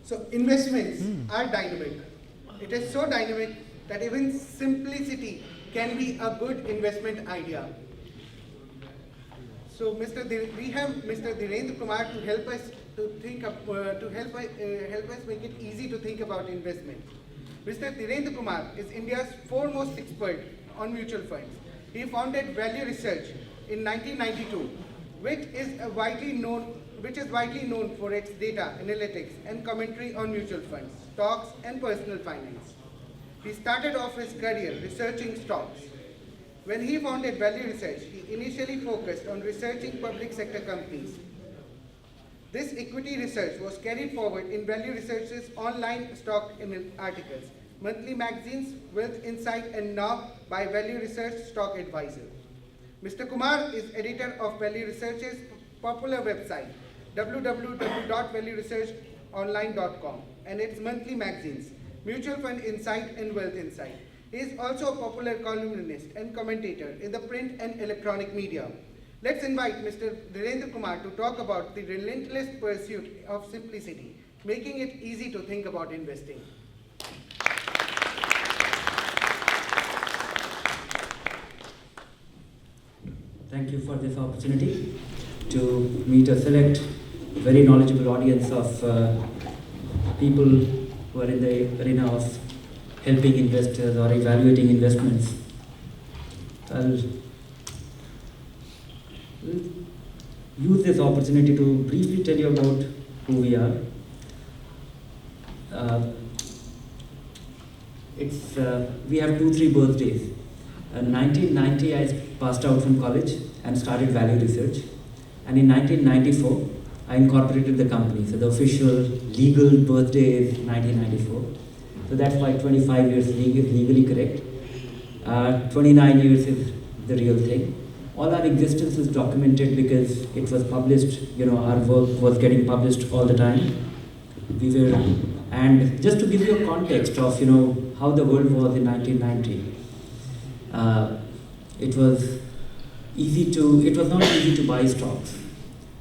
So investments are dynamic. It is so dynamic that even simplicity can be a good investment idea. So we have Mr. Dhirendra Kumar to help us to think of, help us make it easy to think about investment. Mr. Dhirendra Kumar is India's foremost expert on mutual funds. He founded Value Research in 1992, which is widely known for its data, analytics, and commentary on mutual funds, stocks, and personal finance. He started off his career researching stocks. When he founded Value Research, he initially focused on researching public sector companies. This equity research was carried forward in Value Research's online stock articles, monthly magazines, Wealth Insight, and now by Value Research Stock Advisor. Mr. Kumar is editor of Value Research's popular website, www.valueresearchonline.com, and its monthly magazines, Mutual Fund Insight and Wealth Insight. He is also a popular columnist and commentator in the print and electronic media. Let's invite Mr. Dhirendra Kumar to talk about the relentless pursuit of simplicity, making it easy to think about investing. Thank you for this opportunity to meet a select, very knowledgeable audience of people who are in the arena of helping investors or evaluating investments. I'll use this opportunity to briefly tell you about who we are. We have 2-3 birthdays. In 1990, I passed out from college and started Value Research. And in 1994, I incorporated the company. So the official legal birthday is 1994. So that's why 25 years is legally correct. 29 years is the real thing. All our existence is documented because it was published, our work was getting published all the time. And just to give you a context of, how the world was in 1990, it was not easy to buy stocks.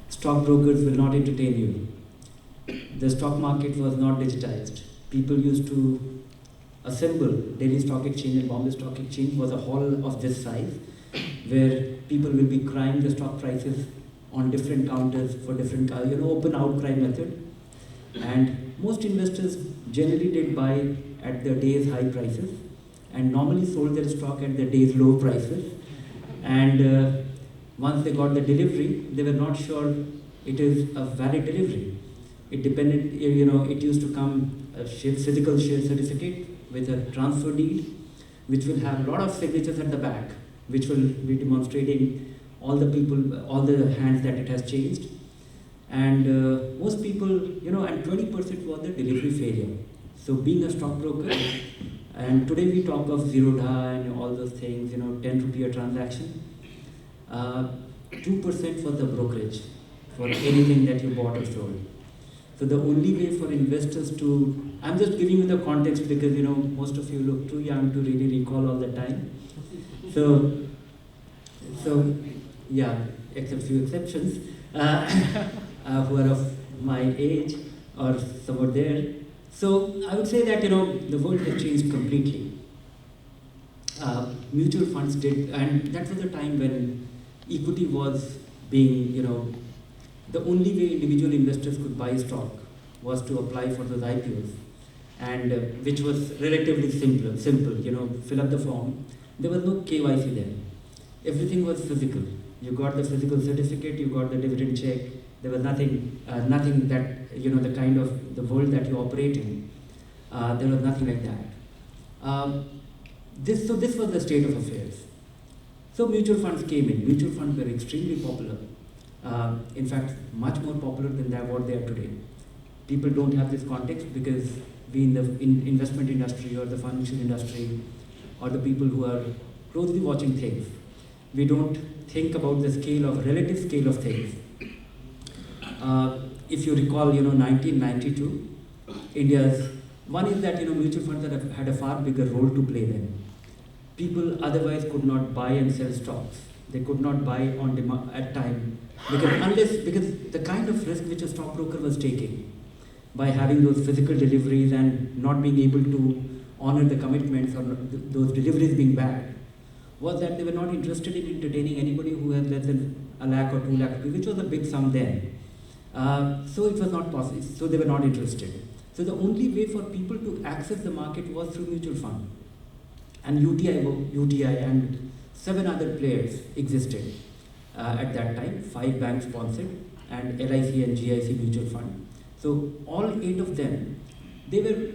Stockbrokers will not entertain you. The stock market was not digitized. People used to assemble. Delhi Stock Exchange and Bombay Stock Exchange was a hall of this size, where people will be crying the stock prices on different counters for different, open outcry method. And most investors generally did buy at the day's high prices and normally sold their stock at the day's low prices. And once they got the delivery, they were not sure it is a valid delivery. It depended, it used to come a physical share certificate with a transfer deed, which will have a lot of signatures at the back, which will be demonstrating all the hands that it has changed. And most people, and 20% was the delivery failure. So being a stockbroker, and today we talk of Zerodha and all those things, 10 rupee a transaction. 2% was the brokerage for anything that you bought or sold. So the only way for investors to, I'm just giving you the context because most of you look too young to really recall all the time. So yeah, except few exceptions who are of my age or somewhat there. So I would say that the world has changed completely. Mutual funds did, and that was the time when equity was being, the only way individual investors could buy stock was to apply for those IPOs, and which was relatively simple, fill up the form. There was no KYC then. Everything was physical. You got the physical certificate, you got the dividend check. There was nothing that, the kind of the world that you operate in. There was nothing like that. This was the state of affairs. So mutual funds came in. Mutual funds were extremely popular. In fact, much more popular than what they are today. People don't have this context because we in the investment industry or the financial industry or the people who are closely watching things, we don't think about the relative scale of things. If you recall, 1992, one is that, mutual funds had a far bigger role to play then. People otherwise could not buy and sell stocks. They could not buy on demand at time because the kind of risk which a stockbroker was taking by having those physical deliveries and not being able to honor the commitments or those deliveries being bad, was that they were not interested in entertaining anybody who had less than a lakh or 2 lakh rupees, which was a big sum then. So it was not possible, so they were not interested. So the only way for people to access the market was through mutual fund. And UTI and 7 other players existed at that time, 5 banks sponsored, and LIC and GIC mutual fund. So all 8 of them, they were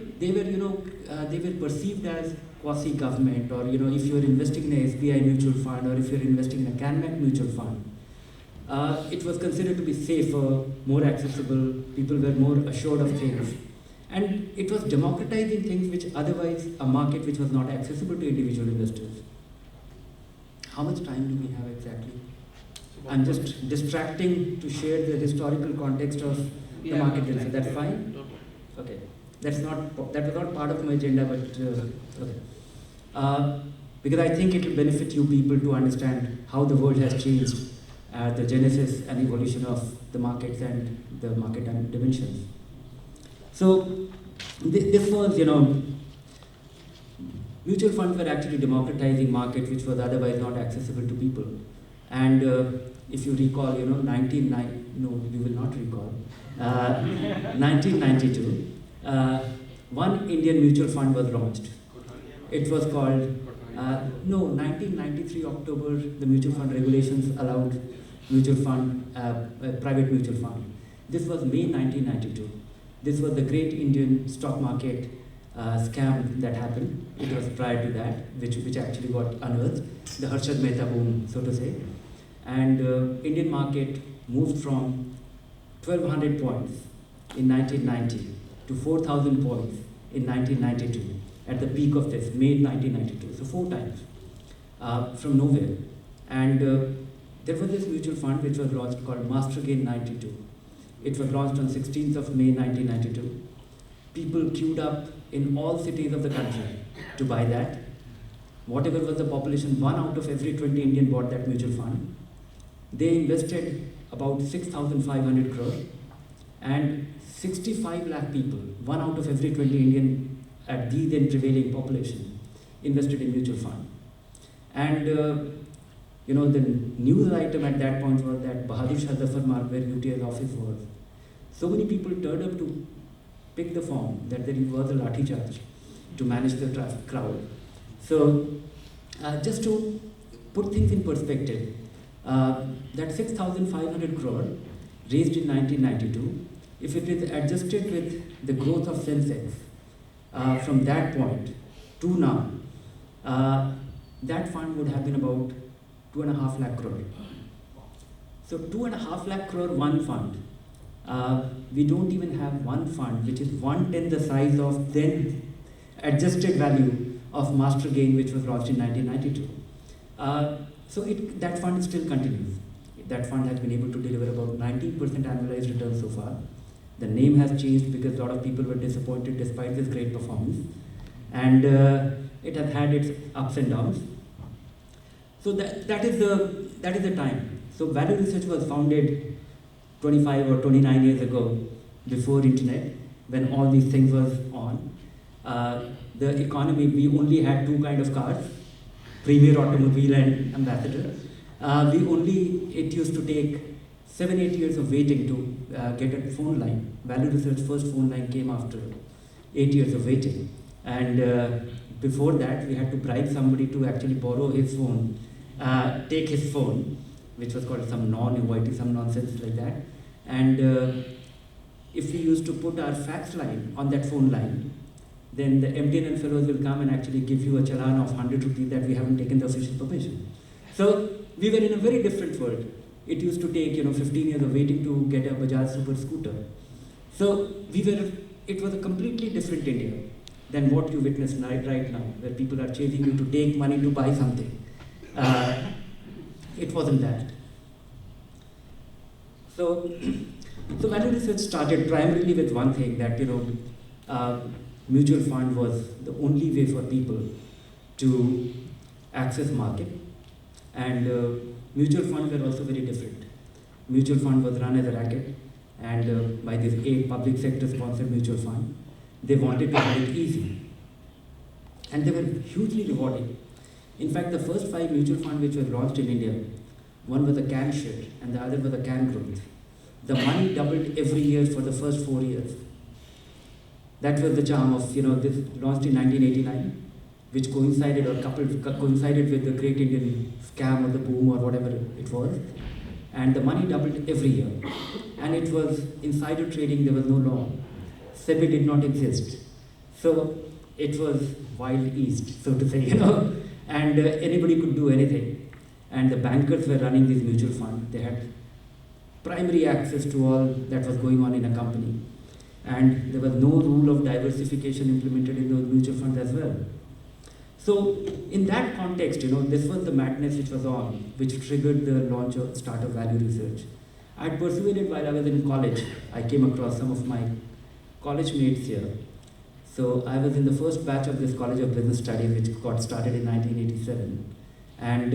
perceived as quasi-government, or if you are investing in a SBI mutual fund, or if you are investing in a CanBank mutual fund, it was considered to be safer, more accessible. People were more assured of things. And it was democratizing things which otherwise a market which was not accessible to individual investors. How much time do we have exactly? I'm just distracting to share the historical context of the market. So that's fine? Okay. That was not part of my agenda, but okay. Because I think it will benefit you people to understand how the world has changed, the genesis and evolution of the markets and the market dimensions. So this was, mutual funds were actually democratizing market which was otherwise not accessible to people. And if you recall, you will not recall, 1992, one Indian mutual fund was launched. It was called, 1993 October, the mutual fund regulations allowed mutual fund, private mutual fund. This was May 1992. This was the great Indian stock market scam that happened. It was prior to that, which actually got unearthed, the Harshad Mehta boom, so to say. And Indian market moved from 1,200 points in 1990 to 4,000 points in 1992, at the peak of this, May 1992, so 4 times from nowhere. And there was this mutual fund which was launched called Master Gain 92. It was launched on 16th of May 1992. People queued up in all cities of the country to buy that. Whatever was the population, 1 out of every 20 Indian bought that mutual fund. They invested about 6,500 crore, and 65 lakh people, 1 out of every 20 Indian at the then prevailing population, invested in mutual fund. And the news item at that point was that Bahadur Shah Zafar Marg, where UTI's office was, so many people turned up to pick the form that there was a lathi charge to manage the traffic crowd. So just to put things in perspective, that 6,500 crore raised in 1992, if it is adjusted with the growth of Sensex from that point to now, that fund would have been about 2.5 lakh crore. So 2.5 lakh crore one fund. We don't even have one fund which is 1/10 the size of then adjusted value of Master Gain, which was launched in 1992. So that fund still continues. That fund has been able to deliver about 19% annualized return so far. The name has changed because a lot of people were disappointed despite this great performance. And it has had its ups and downs. So that is the time. So Value Research was founded 25 or 29 years ago, before internet, when all these things was on. The economy, we only had 2 kind of cars, Premier Automobile and Ambassador. It used to take 7-8 years of waiting to get a phone line. Value Research first phone line came after 8 years of waiting. And before that, we had to bribe somebody to actually borrow his phone, take his phone, which was called some non-UIT, some nonsense like that. And if we used to put our fax line on that phone line, then the MTNL fellows will come and actually give you a challan of 100 rupees that we haven't taken the official permission. So we were in a very different world. It used to take 15 years of waiting to get a Bajaj Super Scooter. So it was a completely different India than what you witness right now, where people are chasing you to take money to buy something. It wasn't that. So Value Research started primarily with one thing, that mutual fund was the only way for people to access market. And mutual funds were also very different. Mutual fund was run as a racket, and by this public sector sponsored mutual fund. They wanted to have it easy. And they were hugely rewarding. In fact, the first 5 mutual funds which were launched in India, one was a can share and the other was a can growth. The money doubled every year for the first 4 years. That was the charm of, this launched in 1989, which coincided with the Great Indian Scam or the boom or whatever it was. And the money doubled every year. And it was insider trading, there was no law. SEBI did not exist. So it was Wild East, so to say, and anybody could do anything. And the bankers were running these mutual funds. They had primary access to all that was going on in a company. And there was no rule of diversification implemented in those mutual funds as well. So in that context, this was the madness which was on, which triggered the launch of start of value research. I had pursued it while I was in college. I came across some of my college mates here. So I was in the first batch of this College of Business Studies, which got started in 1987. And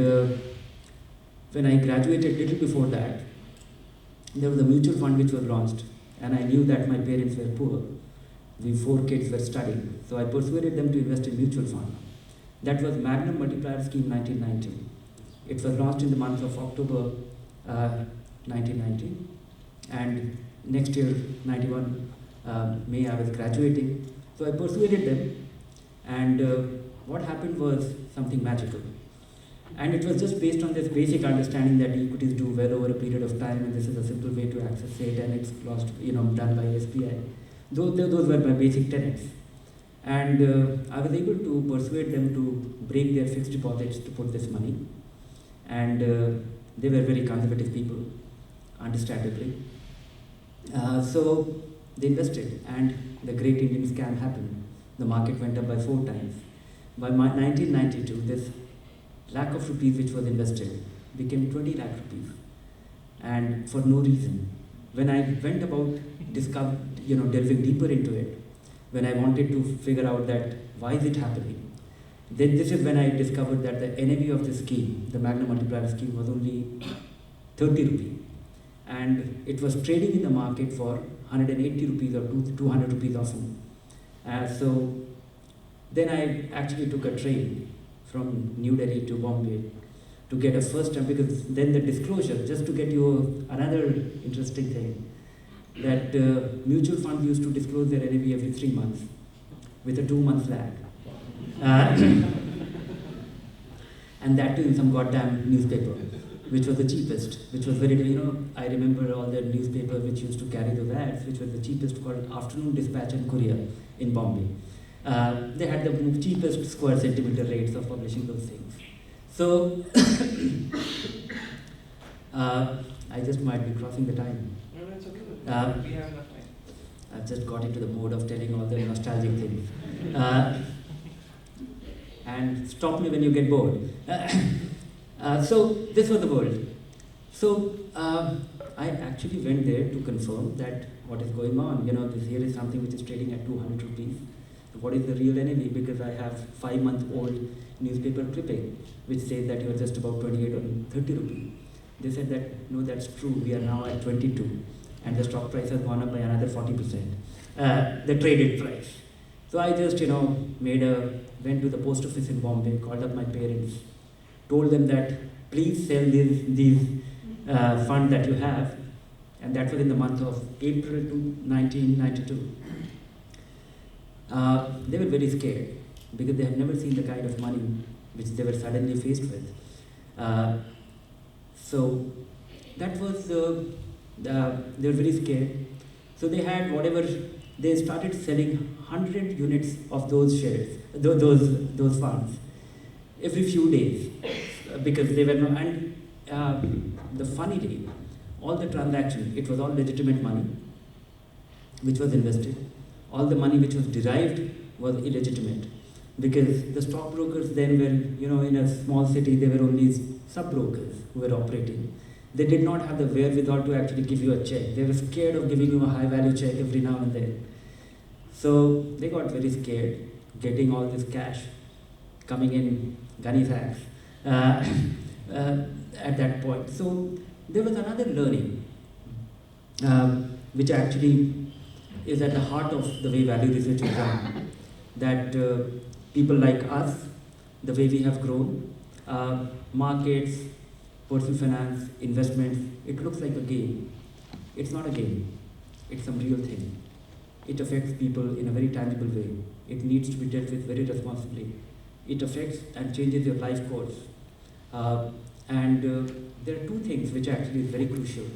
when I graduated, little before that, there was a mutual fund which was launched. And I knew that my parents were poor. We 4 kids were studying. So I persuaded them to invest in mutual fund. That was Magnum Multiplier Scheme 1990. It was launched in the month of October 1990. And next year, 91, May, I was graduating. So I persuaded them. And what happened was something magical. And it was just based on this basic understanding that equities do well over a period of time, and this is a simple way to access it, and it's done by SBI. Those were my basic tenets. And I was able to persuade them to break their fixed deposits to put this money. And they were very conservative people, understandably. So they invested, and the Great Indian Scam happened. The market went up by 4 times. By 1992, this lakh of rupees which was invested became 20 lakh rupees, and for no reason. When I went about delving deeper into it, when I wanted to figure out that why is it happening, then this is when I discovered that the NAV of the scheme, the Magnum Multiplier scheme, was only 30 rupees, and it was trading in the market for 180 rupees or 200 rupees often. So then I actually took a train from New Delhi to Bombay to get a first time, because then the disclosure, just to get you another interesting thing, that mutual funds used to disclose their NAV every 3 months with a 2-month lag. And that too in some goddamn newspaper, which was the cheapest, which was very, I remember all the newspapers which used to carry those ads, which was the cheapest, called Afternoon Dispatch and Courier in Bombay. They had the cheapest square centimeter rates of publishing those things. So, I just might be crossing the time. No, it's okay. We have enough time. I've just got into the mode of telling all the nostalgic things. And stop me when you get bored. So, this was the world. So, I actually went there to confirm that what is going on. This here is something which is trading at 200 rupees. What is the real NAV? Because I have 5-month-old newspaper clipping which says that you are just about 28 or 30 rupees. They said that, no, that's true, we are now at 22, and the stock price has gone up by another 40%, the traded price. So I just, went to the post office in Bombay, called up my parents, told them that please sell these funds that you have, and that was in the month of April 1992. They were very scared because they had never seen the kind of money which they were suddenly faced with. So that was, they were very scared. So they had they started selling 100 units of those shares, those funds, every few days, because they were not, and the funny thing, all the transactions, it was all legitimate money which was invested. All the money which was derived was illegitimate, because the stockbrokers then were, in a small city, they were only sub-brokers who were operating. They did not have the wherewithal to actually give you a check. They were scared of giving you a high-value check every now and then. So they got very scared, getting all this cash coming in gunny sacks at that point. So there was another learning. which actually is at the heart of the way value research is done. That people like us, the way we have grown, markets, personal finance, investments, it looks like a game. It's not a game, it's some real thing. It affects people in a very tangible way. It needs to be dealt with very responsibly. It affects and changes your life course. And there are two things which actually is very crucial.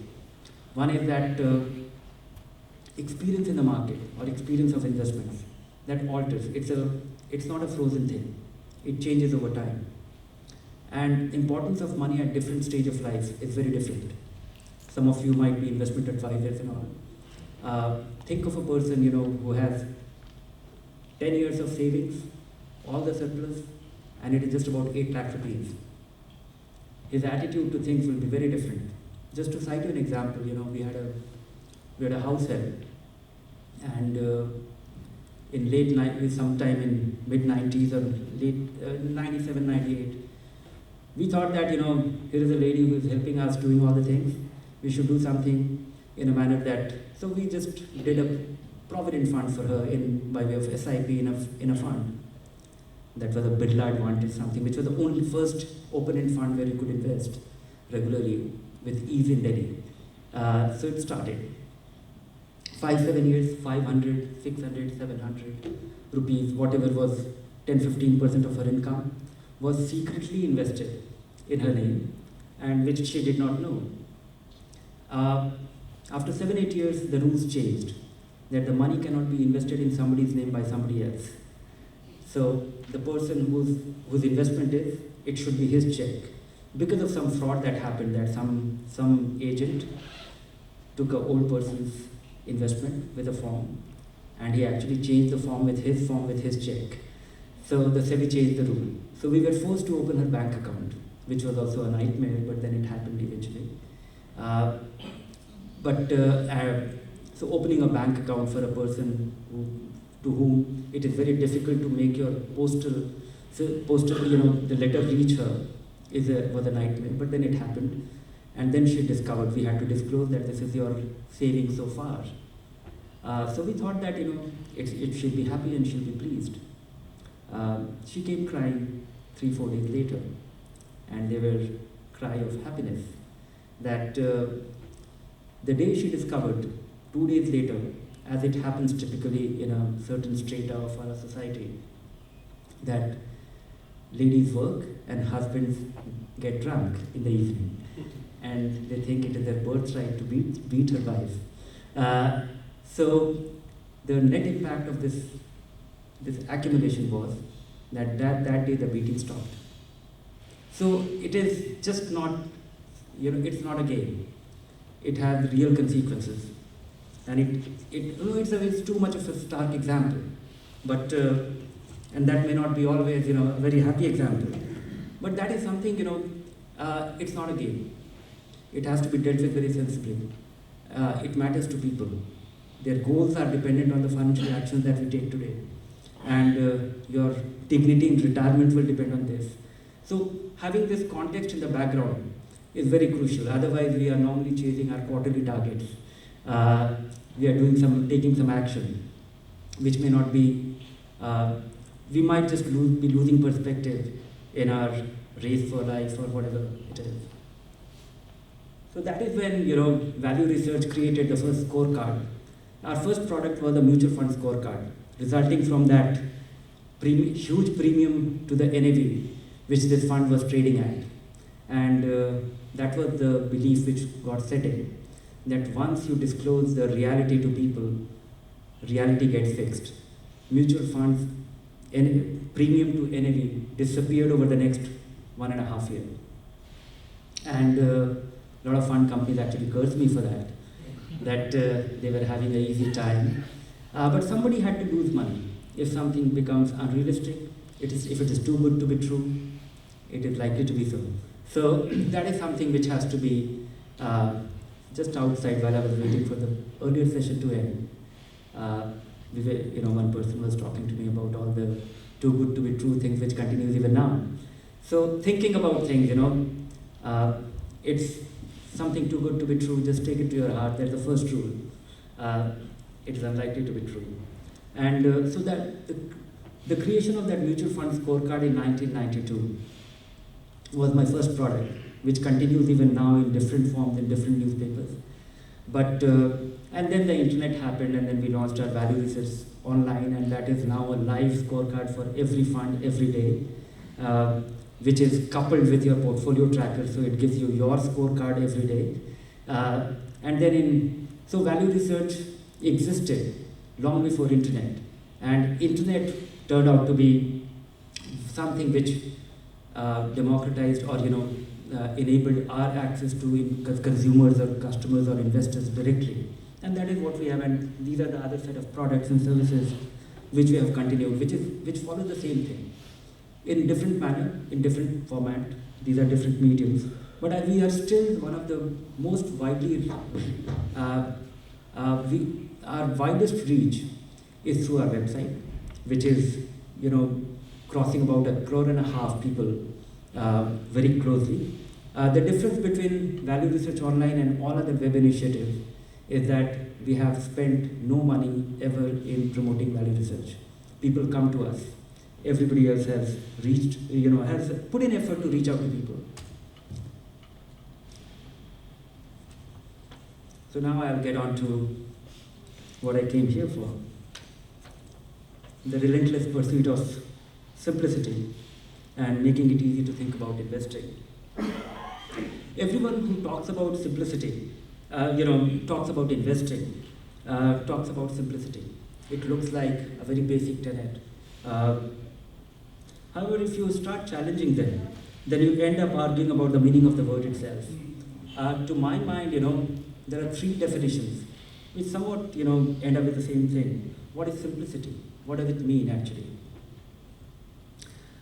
One is that experience in the market or experience of investments that alters. It's not a frozen thing. It changes over time. And importance of money at different stage of life is very different. Some of you might be investment advisors and all. Think of a person who has 10 years of savings, all the surplus, and it is just about 8 lakh rupees. His attitude to things will be very different. Just to cite you an example, we had a house help, and in late sometime in mid 90s or late 97, 98, we thought that here is a lady who is helping us doing all the things. We should do something in a manner that. So we just did a provident fund for her by way of SIP in a fund. That was a Birla Advantage, something which was the only first open-end fund where you could invest regularly with ease in Delhi. So it started. 5-7 years, 500, 600, 700 rupees, whatever was 10-15% of her income, was secretly invested in her name, and which she did not know. After 7-8 years, the rules changed, that the money cannot be invested in somebody's name by somebody else. So the person whose investment is, it should be his check. Because of some fraud that happened, that some agent took an old person's investment with a form, and he actually changed the form with his check. So the SEBI changed the rule. So we were forced to open her bank account, which was also a nightmare, but then it happened eventually. So opening a bank account for a person to whom it is very difficult to make your postal, the letter reach her was a nightmare, but then it happened. And then she discovered we had to disclose that this is your savings so far. So we thought that it should be happy and she'll be pleased. She came crying 3-4 days later, and they were cry of happiness. That the day she discovered, 2 days later, as it happens typically in a certain strata of our society, that ladies work and husbands get drunk in the evening, and they think it is their birthright to beat her wife. So the net impact of this accumulation was that day the beating stopped. So it is just not, it's not a game. It has real consequences, and it's too much of a stark example, but and that may not be always a very happy example, but that is something it's not a game. It has to be dealt with very sensibly. It matters to people. Their goals are dependent on the financial actions that we take today, and your dignity in retirement will depend on this. So having this context in the background is very crucial. Otherwise, we are normally chasing our quarterly targets. We are taking some action, which may not be. We might just be losing perspective in our race for life or whatever it is. So that is when value research created the first scorecard. Our first product was a mutual fund scorecard, resulting from that huge premium to the NAV, which this fund was trading at. And that was the belief which got set in, that once you disclose the reality to people, reality gets fixed. Mutual funds, premium to NAV disappeared over the next 1.5 years. And a lot of fund companies actually cursed me for that, they were having an easy time. But somebody had to lose money. If something becomes unrealistic, if it is too good to be true, it is likely to be so. So that is something which has to be just outside while I was waiting for the earlier session to end. One person was talking to me about all the too good to be true things which continues even now. So thinking about things, it's something too good to be true, just take it to your heart. That's the first rule. it is unlikely to be true. And so that the creation of that mutual fund scorecard in 1992 was my first product, which continues even now in different forms in different newspapers. But and then the internet happened, and then we launched our value research online, and that is now a live scorecard for every fund every day, which is coupled with your portfolio tracker, so it gives you your scorecard every day. And then so value research existed long before internet, and internet turned out to be something which democratized or enabled our access to consumers or customers or investors directly. And that is what we have, and these are the other set of products and services which we have continued, which follow the same thing in different manner, in different format. These are different mediums, but we are still one of the most widely our widest reach is through our website, which is crossing about 1.5 crore people very closely. The difference between Value Research Online and all other web initiatives is that we have spent no money ever in promoting value research. People come to us. Everybody else has reached, has put in effort to reach out to people. So now I'll get on to what I came here for. The relentless pursuit of simplicity and making it easy to think about investing. Everyone who talks about simplicity, talks about investing, talks about simplicity. It looks like a very basic tenet. However, if you start challenging them, then you end up arguing about the meaning of the word itself. To my mind, there are 3 definitions which somewhat, end up with the same thing. What is simplicity? What does it mean actually?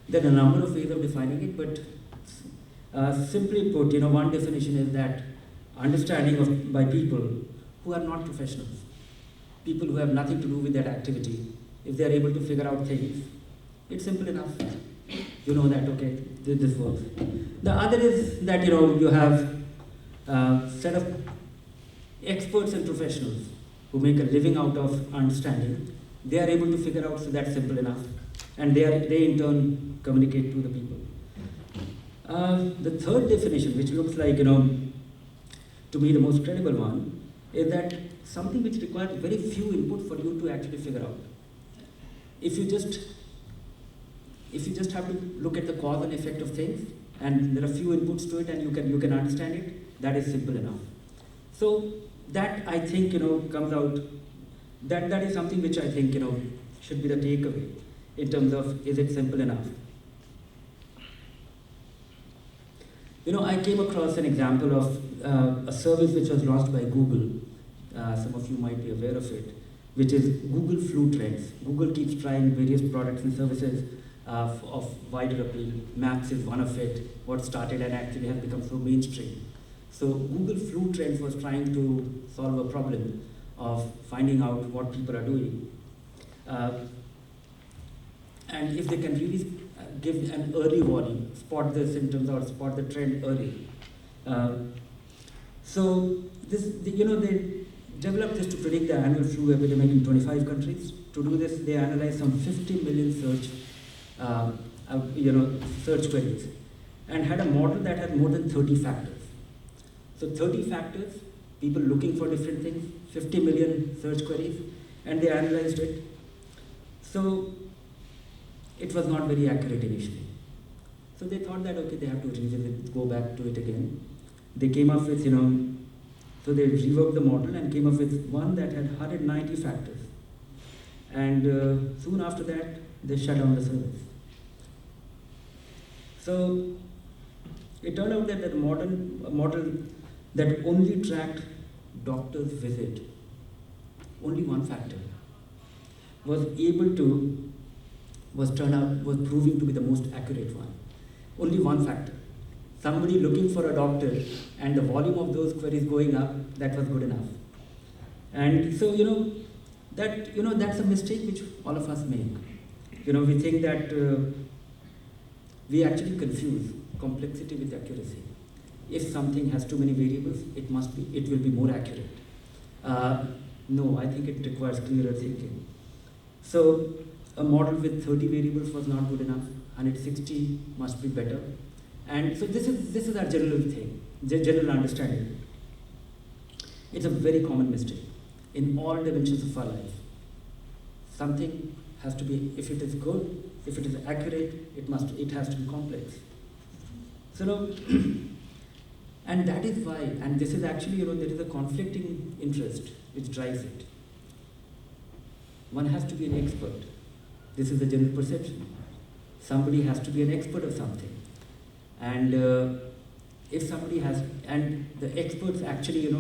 There are a number of ways of defining it, but simply put, one definition is that understanding by people who are not professionals, people who have nothing to do with that activity, if they are able to figure out things, it's simple enough. You know that, okay, this works. The other is that, you have a set of experts and professionals who make a living out of understanding. They are able to figure out, so that's simple enough. And they in turn communicate to the people. The third definition, which looks like, to me the most credible one, is that something which requires very few input for you to actually figure out. If you just have to look at the cause and effect of things, and there are few inputs to it, and you can understand it, that is simple enough. So that, I think, comes out, that is something which I think, should be the takeaway in terms of, is it simple enough? I came across an example of a service which was launched by Google. Some of you might be aware of it, which is Google Flu Trends. Google keeps trying various products and services of wider appeal. Maps is one of it, what started and actually has become so mainstream. So Google Flu Trends was trying to solve a problem of finding out what people are doing. And if they can really give an early warning, spot the symptoms or spot the trend early. So they developed this to predict the annual flu epidemic in 25 countries. To do this, they analyzed some 50 million search queries, and had a model that had more than 30 factors. So 30 factors, people looking for different things, 50 million search queries, and they analyzed it. So it was not very accurate initially. So they thought that, okay, they have to revisit, go back to it again. They came up with, so they reworked the model and came up with one that had 190 factors. And soon after that, they shut down the service. So it turned out that the model that only tracked doctor's visit, only one factor, was proving to be the most accurate one. Only one factor. Somebody looking for a doctor and the volume of those queries going up, that was good enough. And so, that's a mistake which all of us make. We think that we actually confuse complexity with accuracy. If something has too many variables, it will be more accurate. No, I think it requires clearer thinking. So a model with 30 variables was not good enough, 160 must be better. And so this is our general thing, general understanding. It's a very common mistake in all dimensions of our life. Something has to be, if it is good, if it is accurate, it has to be complex. So now, and that is why, and this is actually, there is a conflicting interest which drives it. One has to be an expert. This is the general perception. Somebody has to be an expert of something. And if somebody has, and the experts actually,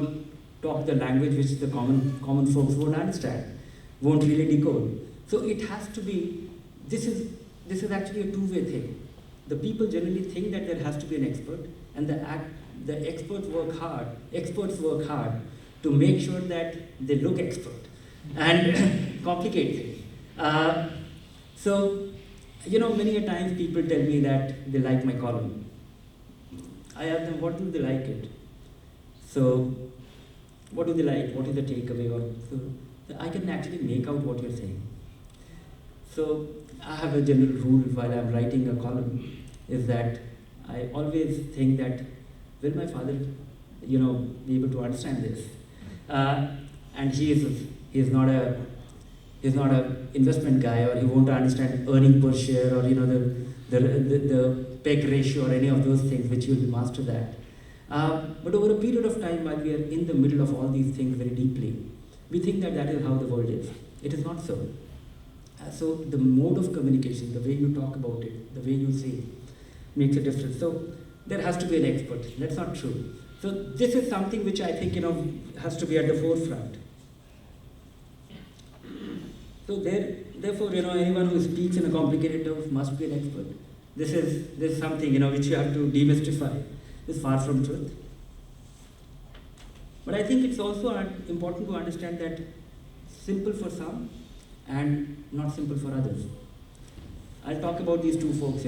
talk the language which the common folks won't understand, won't really decode. So it has to be, this is actually a two-way thing. The people generally think that there has to be an expert, and the experts work hard to make sure that they look expert and complicate things. So, many a times people tell me that they like my column. I ask them, what do they like it? So, what do they like? What is the takeaway? So I can actually make out what you're saying. So I have a general rule while I'm writing a column, is that I always think that, will my father, be able to understand this? And he is not a investment guy, or he won't understand earning per share, or the PEG ratio, or any of those things which you'll be master that. But over a period of time, while we are in the middle of all these things very deeply, we think that is how the world is. It is not so. So the mode of communication, the way you talk about it, the way you say it, makes a difference. So there has to be an expert. That's not true. So this is something which I think has to be at the forefront. So therefore, anyone who speaks in a complicated terms must be an expert. This is something which you have to demystify. Is far from truth. But I think it's also important to understand that simple for some and not simple for others. I'll talk about these two folks,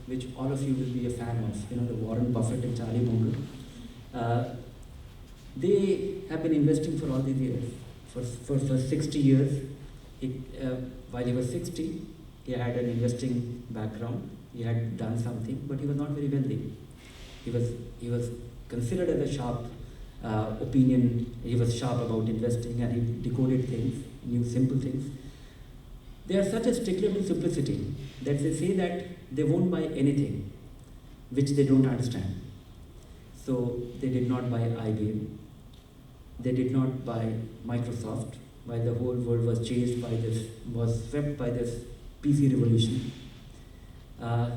which all of you will be a fan of, the Warren Buffett and Charlie Munger. They have been investing for all these years. For 60 years, while he was 60, he had an investing background. He had done something, but he was not very wealthy. He was considered as a sharp opinion. He was sharp about investing, and he decoded things, knew simple things. They are such a stickler to simplicity that they say that they won't buy anything which they don't understand. So they did not buy IBM. They did not buy Microsoft, while the whole world was swept by this PC revolution.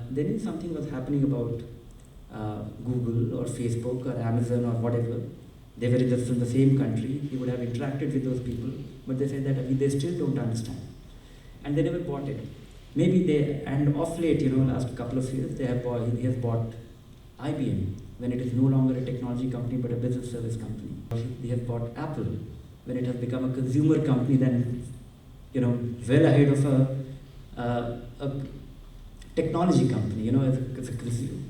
They knew something was happening about Google or Facebook or Amazon or whatever. They were from the same country. He would have interacted with those people, but they said that they still don't understand, and they never bought it. Maybe and of late, last couple of years, he has bought IBM when it is no longer a technology company but a business service company. He has bought Apple when it has become a consumer company, then well ahead of a technology company, it's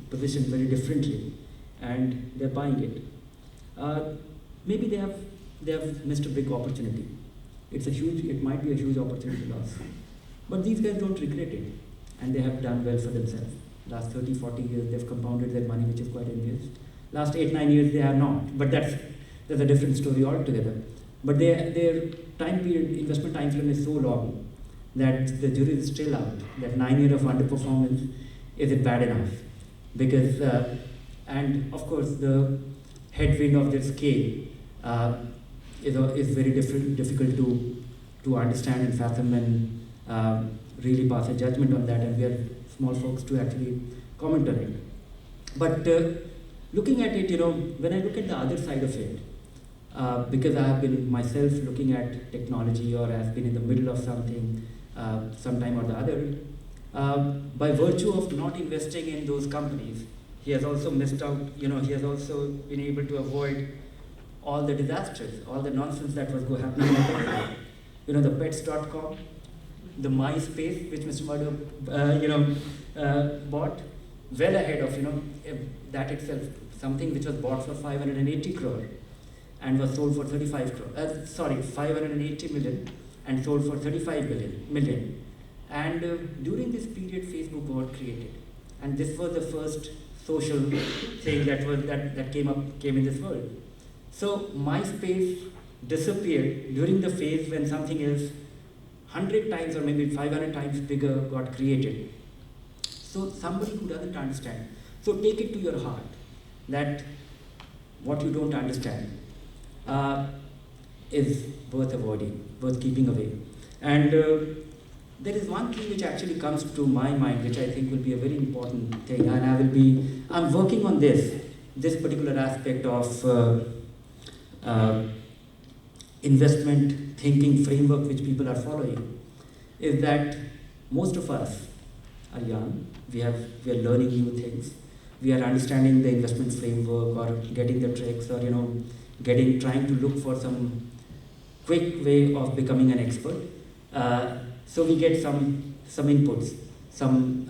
positioned very differently, and they're buying it. Maybe they have missed a big opportunity. It might be a huge opportunity loss. But these guys don't regret it, and they have done well for themselves. Last 30, 40 years, they've compounded their money, which is quite envious. Last 8, 9 years, they have not, but that's a different story altogether. But their investment time frame is so long that the jury is still out, that 9 years of underperformance, is it bad enough? Because, and of course, the headwind of their scale is very difficult to understand and fathom and really pass a judgment on that, and we are small folks to actually comment on it. But looking at it, when I look at the other side of it, because I have been myself looking at technology, or I have been in the middle of something sometime or the other, by virtue of not investing in those companies, he has also missed out, he has also been able to avoid all the disasters, all the nonsense that was happening. The pets.com, the MySpace, which Mr. Murdo, bought, well ahead of, that itself, something which was bought for 580 crore. and was sold for 580 million and sold for 35 million. And during this period, Facebook got created, and this was the first social thing that came in this world. So MySpace disappeared during the phase when something else 100 times or maybe 500 times bigger got created. So somebody who doesn't understand, so take it to your heart that what you don't understand is worth avoiding, worth keeping away. And there is one thing which actually comes to my mind, which I think will be a very important thing, and I'm working on this particular aspect of investment thinking framework which people are following, is that most of us are young, we are learning new things, we are understanding the investment framework or getting the tricks, or trying to look for some quick way of becoming an expert. So we get some inputs, some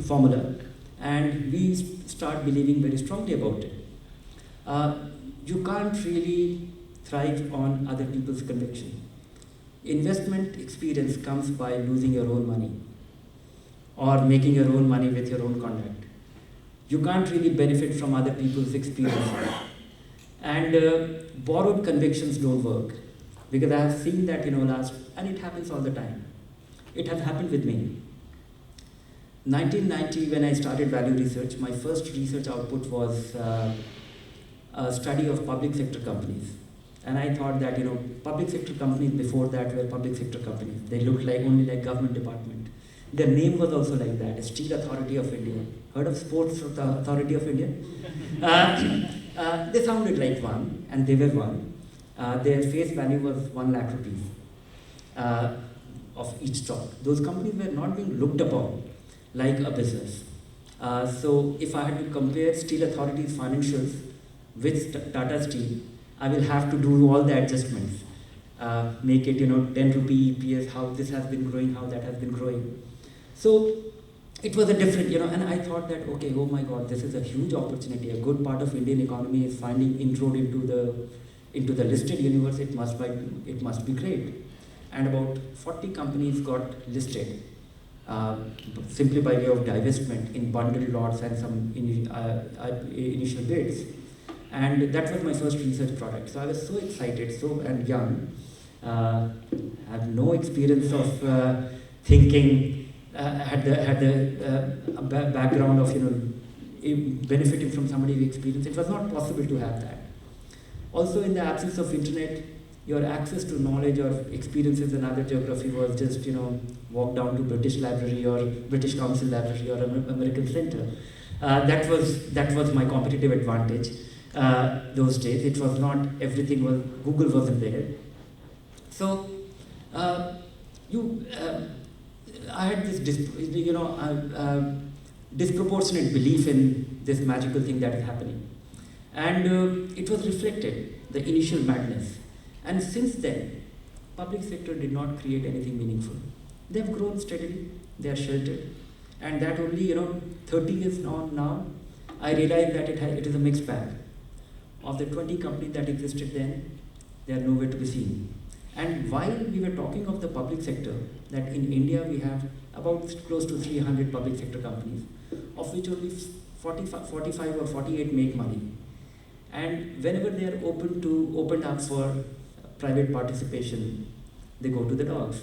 formula, and we start believing very strongly about it. You can't really thrive on other people's conviction. Investment experience comes by losing your own money or making your own money with your own conduct. You can't really benefit from other people's experiences. And borrowed convictions don't work, because I have seen that and it happens all the time. It has happened with me. 1990, when I started value research, my first research output was a study of public sector companies. And I thought that, public sector companies before that were public sector companies. They looked only like government department. Their name was also like that, Steel Authority of India. Heard of Sports Authority of India? They sounded like one, and they were one. Their face value was 1 lakh rupees of each stock. Those companies were not being looked upon like a business. So if I had to compare Steel Authority's financials with Tata Steel, I will have to do all the adjustments. Make it 10 rupee EPS, how this has been growing, how that has been growing. So it was a different, and I thought that, okay, oh my God, this is a huge opportunity. A good part of Indian economy is finding intro into the listed universe. It must be great. And about 40 companies got listed simply by way of divestment in bundled lots and some initial bids. And that was my first research product. So I was so excited, and young, had no experience of thinking, had the background of benefiting from somebody's experience. It was not possible to have that. Also, in the absence of internet, your access to knowledge or experiences in other geography was just walk down to British Library or British Council Library or American Center. That was my competitive advantage. Those days, it was not everything was Google wasn't there. So I had this disproportionate belief in this magical thing that is happening, and it was reflected, the initial madness. And since then, public sector did not create anything meaningful. They have grown steadily, they are sheltered, and that only 30 years on now, I realized that it is a mixed bag. Of the 20 companies that existed then, they are nowhere to be seen. And while we were talking of the public sector, that in India we have about close to 300 public sector companies, of which only 45 or 48 make money. And whenever they are opened up for private participation, they go to the dogs.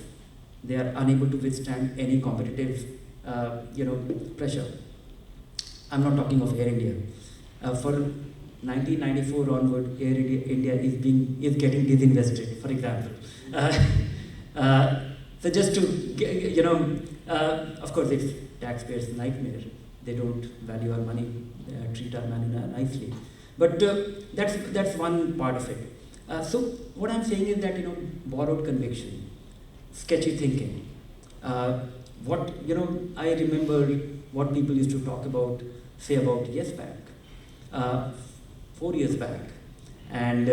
They are unable to withstand any competitive pressure. I'm not talking of Air India. For 1994 onward, Air India is getting disinvested, for example. So just to of course, it's taxpayers' nightmare. They don't value our money, treat our money nicely. But that's one part of it. So what I'm saying is that borrowed conviction, sketchy thinking. I remember what people used to talk about, say about Yes Bank, 4 years back, and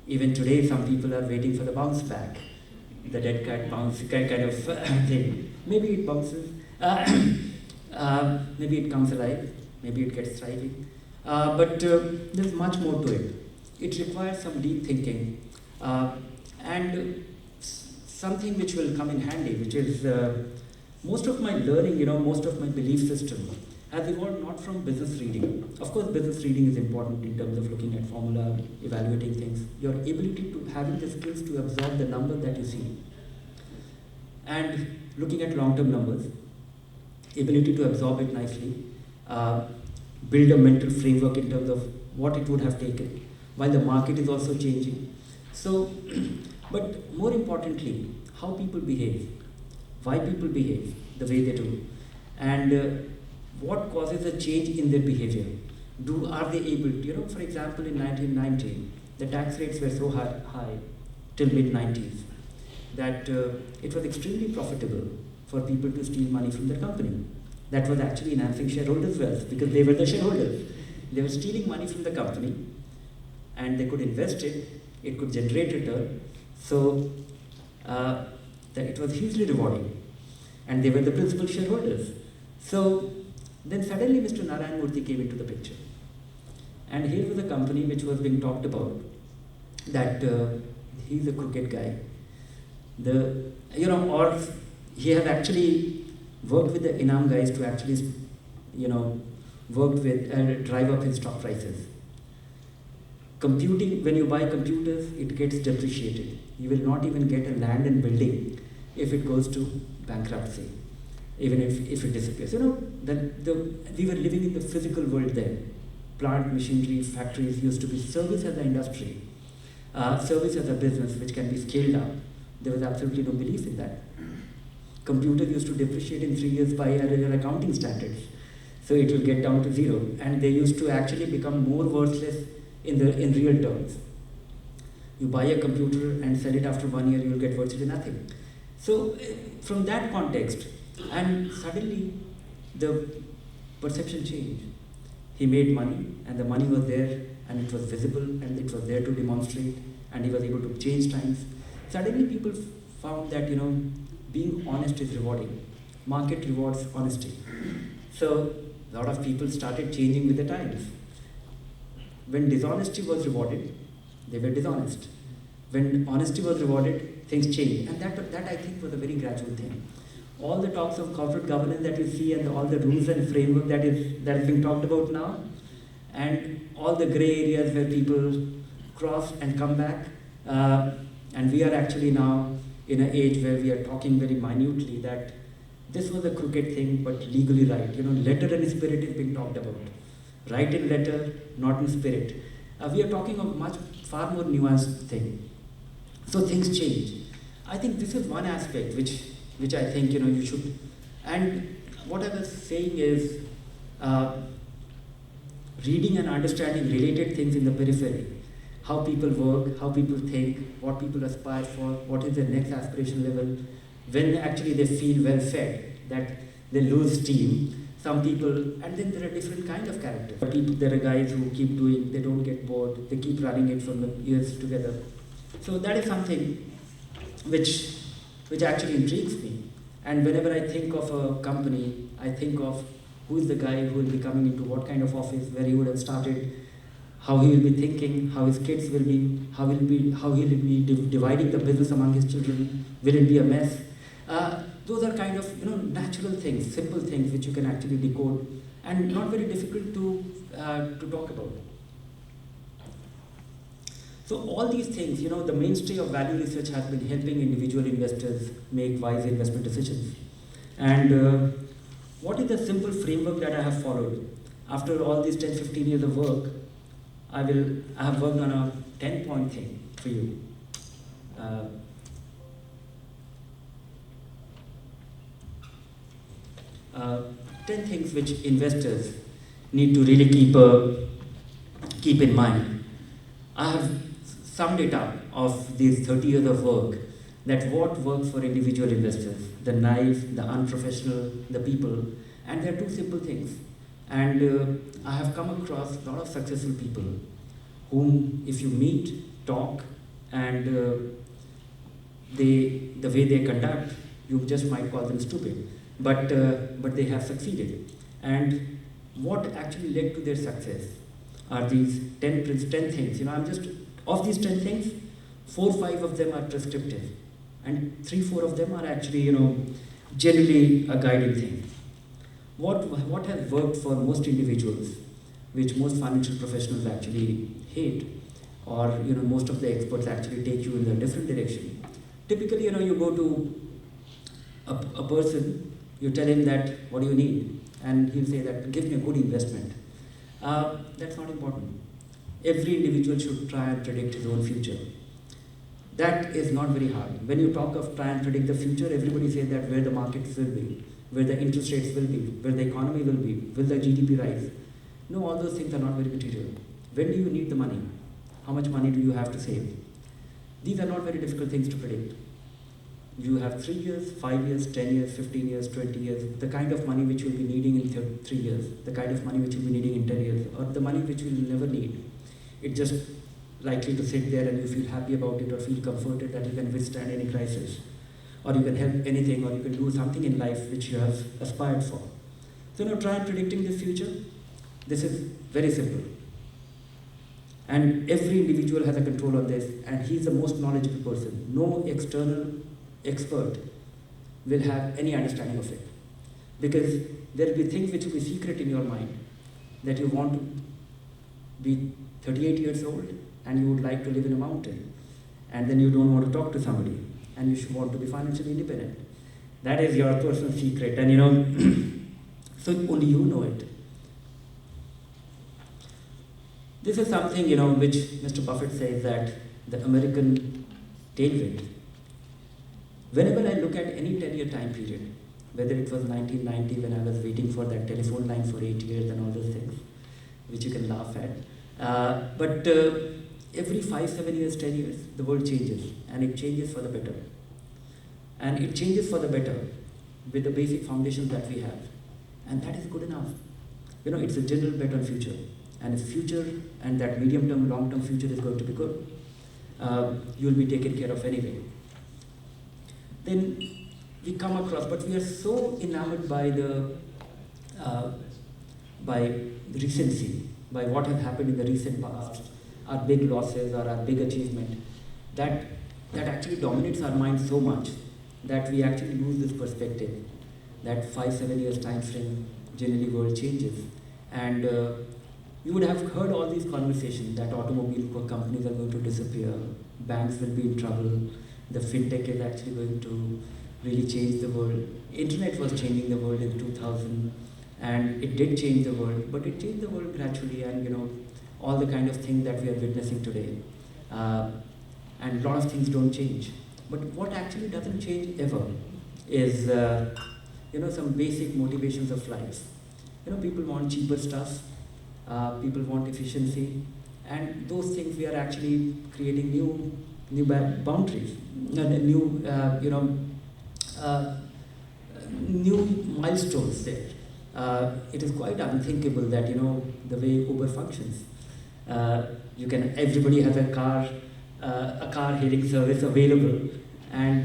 even today some people are waiting for the bounce back, the dead cat bounce kind of thing. Maybe it bounces, maybe it comes alive, maybe it gets thriving. but there's much more to it. It requires some deep thinking and something which will come in handy, which is most of my learning, most of my belief system has evolved not from business reading. Of course, business reading is important in terms of looking at formula, evaluating things. Your ability to having the skills to absorb the number that you see, and looking at long-term numbers, ability to absorb it nicely, build a mental framework in terms of what it would have taken, while the market is also changing. So, but more importantly, how people behave, why people behave the way they do, and what causes a change in their behavior. Are they able to, for example, in 1990, the tax rates were so high till mid-90s that it was extremely profitable for people to steal money from their company. That was actually enhancing shareholders' wealth because they were the shareholders. They were stealing money from the company and they could invest it could generate return. So that it was hugely rewarding. And they were the principal shareholders. So then suddenly Mr. Narayan Murthy came into the picture. And here was a company which was being talked about that he's a crooked guy. Or he had actually worked with the Inam guys to actually, worked with drive up his stock prices. Computing, when you buy computers, it gets depreciated. You will not even get a land and building if it goes to bankruptcy, even if it disappears. We were living in the physical world then. Plant, machinery, factories used to be service as an industry, service as a business which can be scaled up. There was absolutely no belief in that. Computers used to depreciate in 3 years by your accounting standards. So it will get down to zero. And they used to actually become more worthless in real terms. You buy a computer and sell it after 1 year, you will get virtually nothing. So from that context, and suddenly the perception changed. He made money and the money was there and it was visible and it was there to demonstrate and he was able to change times. Suddenly people found that, being honest is rewarding. Market rewards honesty. So a lot of people started changing with the times. When dishonesty was rewarded, they were dishonest. When honesty was rewarded, things changed. And that I think was a very gradual thing. All the talks of corporate governance that you see and all the rules and framework that is being talked about now, and all the grey areas where people cross and come back, and we are actually now in an age where we are talking very minutely that this was a crooked thing but legally right. Letter and spirit is being talked about. Right in letter, not in spirit. We are talking of far more nuanced thing. So things change. I think this is one aspect which I think you should. And what I was saying is reading and understanding related things in the periphery. How people work, how people think, what people aspire for, what is their next aspiration level. When actually they feel well fed, that they lose steam. Some people, and then there are different kind of characters. There are guys who keep doing, they don't get bored, they keep running it from the years together. So that is something which actually intrigues me. And whenever I think of a company, I think of who is the guy who will be coming into what kind of office, where he would have started, how he will be thinking, how his kids will be, how he will be dividing the business among his children, will it be a mess? Those are kind of natural things, simple things which you can actually decode and not very difficult to talk about. So all these things, the mainstay of value research has been helping individual investors make wise investment decisions. And what is the simple framework that I have followed? After all these 10, 15 years of work, I have worked on a 10-point thing for you. 10 things which investors need to really keep in mind. I have summed it up of these 30 years of work, that what works for individual investors, the naive, the unprofessional, the people, and there are two simple things. And I have come across a lot of successful people whom if you meet, talk, and the way they conduct, you just might call them stupid. But they have succeeded. And what actually led to their success are these 10 things. I'm just, of these 10 things, 4 5 of them are prescriptive, and 3 4 of them are actually, generally a guiding thing. What has worked for most individuals, which most financial professionals actually hate, or most of the experts actually take you in a different direction. Typically, you go to a person, you tell him that what do you need, and he'll say that give me a good investment. That's not important. Every individual should try and predict his own future. That is not very hard. When you talk of try and predict the future, everybody says that where the markets will be, where the interest rates will be, where the economy will be, will the GDP rise? No, all those things are not very material. When do you need the money? How much money do you have to save? These are not very difficult things to predict. You have 3 years, 5 years, 10 years, 15 years, 20 years, the kind of money which you'll be needing in 3 years, the kind of money which you'll be needing in 10 years, or the money which you'll never need. It's just likely to sit there and you feel happy about it or feel comforted that you can withstand any crisis, or you can help anything, or you can do something in life which you have aspired for. So try predicting the future. This is very simple. And every individual has a control on this, and he's the most knowledgeable person. No external expert will have any understanding of it. Because there will be things which will be secret in your mind, that you want to be 38 years old and you would like to live in a mountain, and then you don't want to talk to somebody, and you should want to be financially independent. That is your personal secret, and so only you know it. This is something, which Mr. Buffett says that the American tailwind. Whenever I look at any 10-year time period, whether it was 1990 when I was waiting for that telephone line for 8 years and all those things, which you can laugh at, but every 5, 7 years, 10 years, the world changes, and it changes for the better. And it changes for the better with the basic foundations that we have. And that is good enough. It's a general bet on future. And if future and that medium-term, long-term future is going to be good, you'll be taken care of anyway. Then we come across, but we are so enamored by the recency, by what has happened in the recent past, our big losses or our big achievement, that actually dominates our mind so much that we actually lose this perspective that 5, 7 years time frame, generally world changes. And you would have heard all these conversations that automobile companies are going to disappear, banks will be in trouble, the fintech is actually going to really change the world. Internet was changing the world in 2000, and it did change the world, but it changed the world gradually, and all the kind of things that we are witnessing today. And a lot of things don't change. But what actually doesn't change ever is some basic motivations of life. People want cheaper stuff, people want efficiency, and those things we are actually creating new boundaries, new milestones there. It is quite unthinkable that the way Uber functions. Everybody has a car hailing service available, and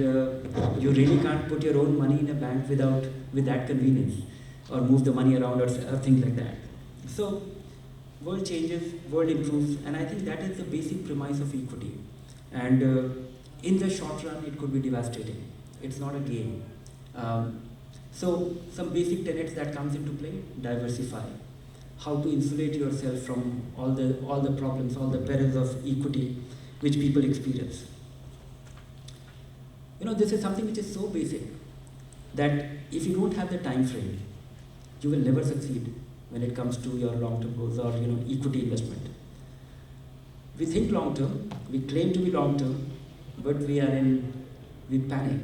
you really can't put your own money in a bank with that convenience, or move the money around, or things like that. So world changes, world improves, and I think that is the basic premise of equity. And in the short run, it could be devastating. It's not a game. So some basic tenets that comes into play: diversify. How to insulate yourself from all the problems, all the perils of equity which people experience. This is something which is so basic that if you don't have the time frame, you will never succeed when it comes to your long-term goals or equity investment. We think long-term, we claim to be long-term, but we panic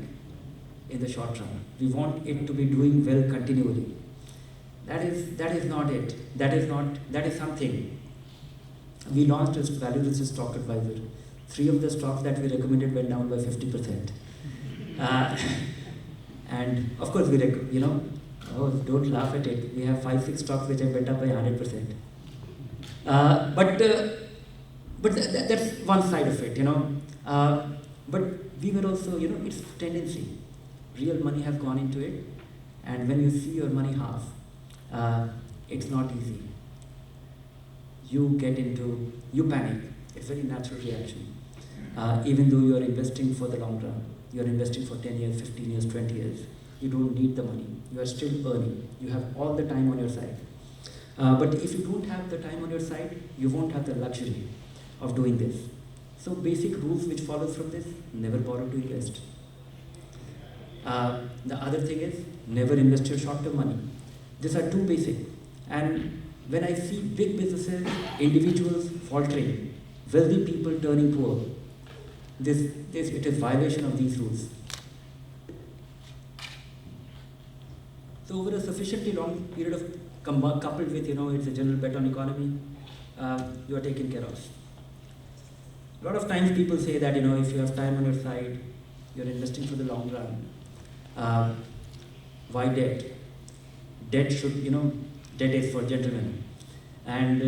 in the short run. We want it to be doing well continually. That is not it. That is something. We launched a value-listed stock advisor. 3 of the stocks that we recommended went down by 50%. And of course, don't laugh at it. We have 5, 6 stocks which have went up by 100%. But that's one side of it, But we were also, it's tendency. Real money has gone into it, and when you see your money half, it's not easy. you panic. It's a very natural reaction. Even though you are investing for the long run, you are investing for 10 years, 15 years, 20 years, you don't need the money. You are still earning. You have all the time on your side. But if you don't have the time on your side, you won't have the luxury of doing this. So basic rules which follows from this: never borrow to invest. The other thing is, never invest your short-term money. These are two basic. And when I see big businesses, individuals faltering, wealthy people turning poor, it is violation of these rules. So over a sufficiently long period of coupled with, it's a general bet on economy, you are taken care of. A lot of times people say that, if you have time on your side, you're investing for the long run. Why debt? Debt should, debt is for gentlemen. And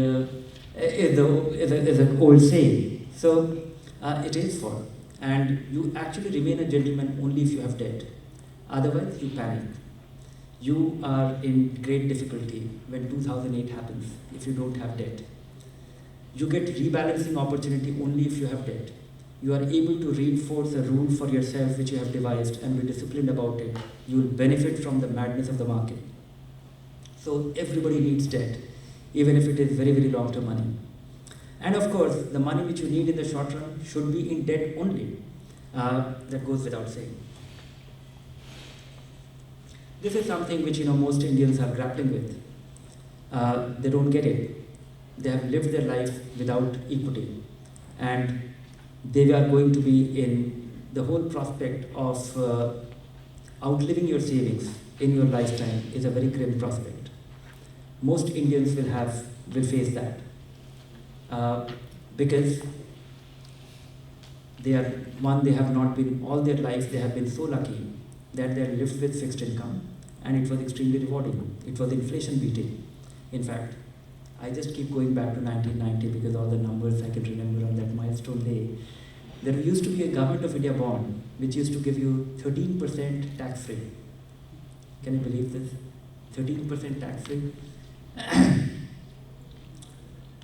is an old saying. So it is for. And you actually remain a gentleman only if you have debt. Otherwise, you panic. You are in great difficulty when 2008 happens if you don't have debt. You get rebalancing opportunity only if you have debt. You are able to reinforce a rule for yourself which you have devised and be disciplined about it. You will benefit from the madness of the market. So everybody needs debt, even if it is very, very long-term money. And of course, the money which you need in the short run should be in debt only. That goes without saying. This is something which most Indians are grappling with. They don't get it. They have lived their life without equity, and they are going to be in the whole prospect of outliving your savings in your lifetime is a very grim prospect. Most Indians will face that because they have not been all their life. They have been so lucky that they have lived with fixed income, and it was extremely rewarding. It was inflation beating. In fact, I just keep going back to 1990 because all the numbers I can remember on that milestone day. There used to be a Government of India bond which used to give you 13% tax free. Can you believe this? 13% tax free.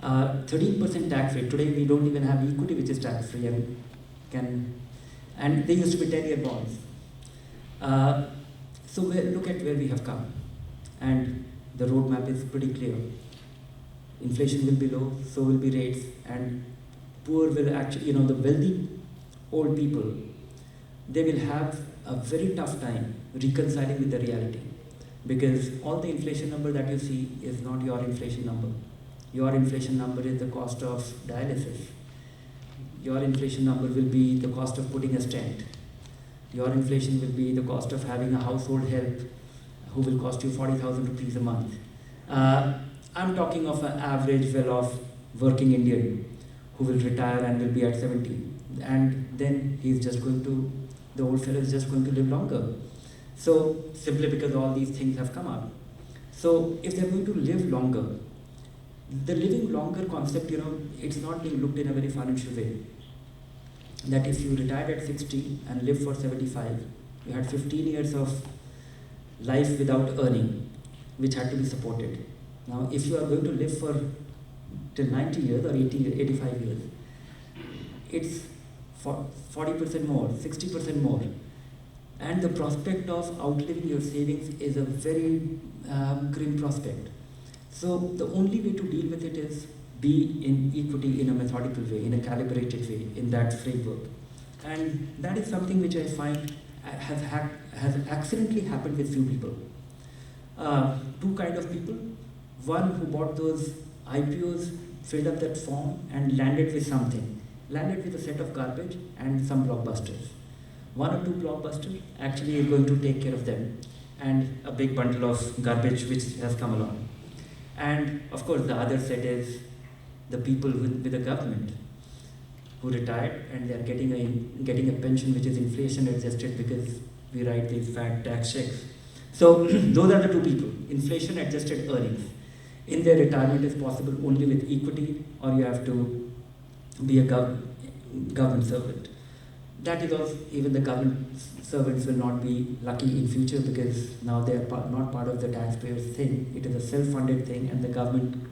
13% tax free. Today we don't even have equity which is tax free, and they used to be 10-year bonds. So look at where we have come, and the roadmap is pretty clear. Inflation will be low, so will be rates, and poor will actually, the wealthy old people, they will have a very tough time reconciling with the reality, because all the inflation number that you see is not your inflation number. Your inflation number is the cost of dialysis. Your inflation number will be the cost of putting a stent. Your inflation will be the cost of having a household help who will cost you 40,000 rupees a month. I'm talking of an average well-off working Indian who will retire and will be at 70. And then the old fellow is just going to live longer. So, simply because all these things have come up. So, if they're going to live longer, the living longer concept, it's not being looked in a very financial way. That if you retired at 60 and lived for 75, you had 15 years of life without earning, which had to be supported. Now, if you are going to live for till 90 years or 85 years, it's 40% more, 60% more. And the prospect of outliving your savings is a very grim prospect. So the only way to deal with it is be in equity in a methodical way, in a calibrated way, in that framework. And that is something which I find has accidentally happened with few people. Two kind of people. One who bought those IPOs, filled up that form and landed with something. Landed with a set of garbage and some blockbusters. One or two blockbusters actually is going to take care of them, and a big bundle of garbage which has come along. And of course the other set is the people with the government who retired and they are getting a pension which is inflation adjusted because we write these fat tax checks. So those are the two people, inflation adjusted earnings. In their retirement is possible only with equity, or you have to be a government servant. That is also, even the government servants will not be lucky in future because now they are not part of the taxpayers thing. It is a self-funded thing, and the government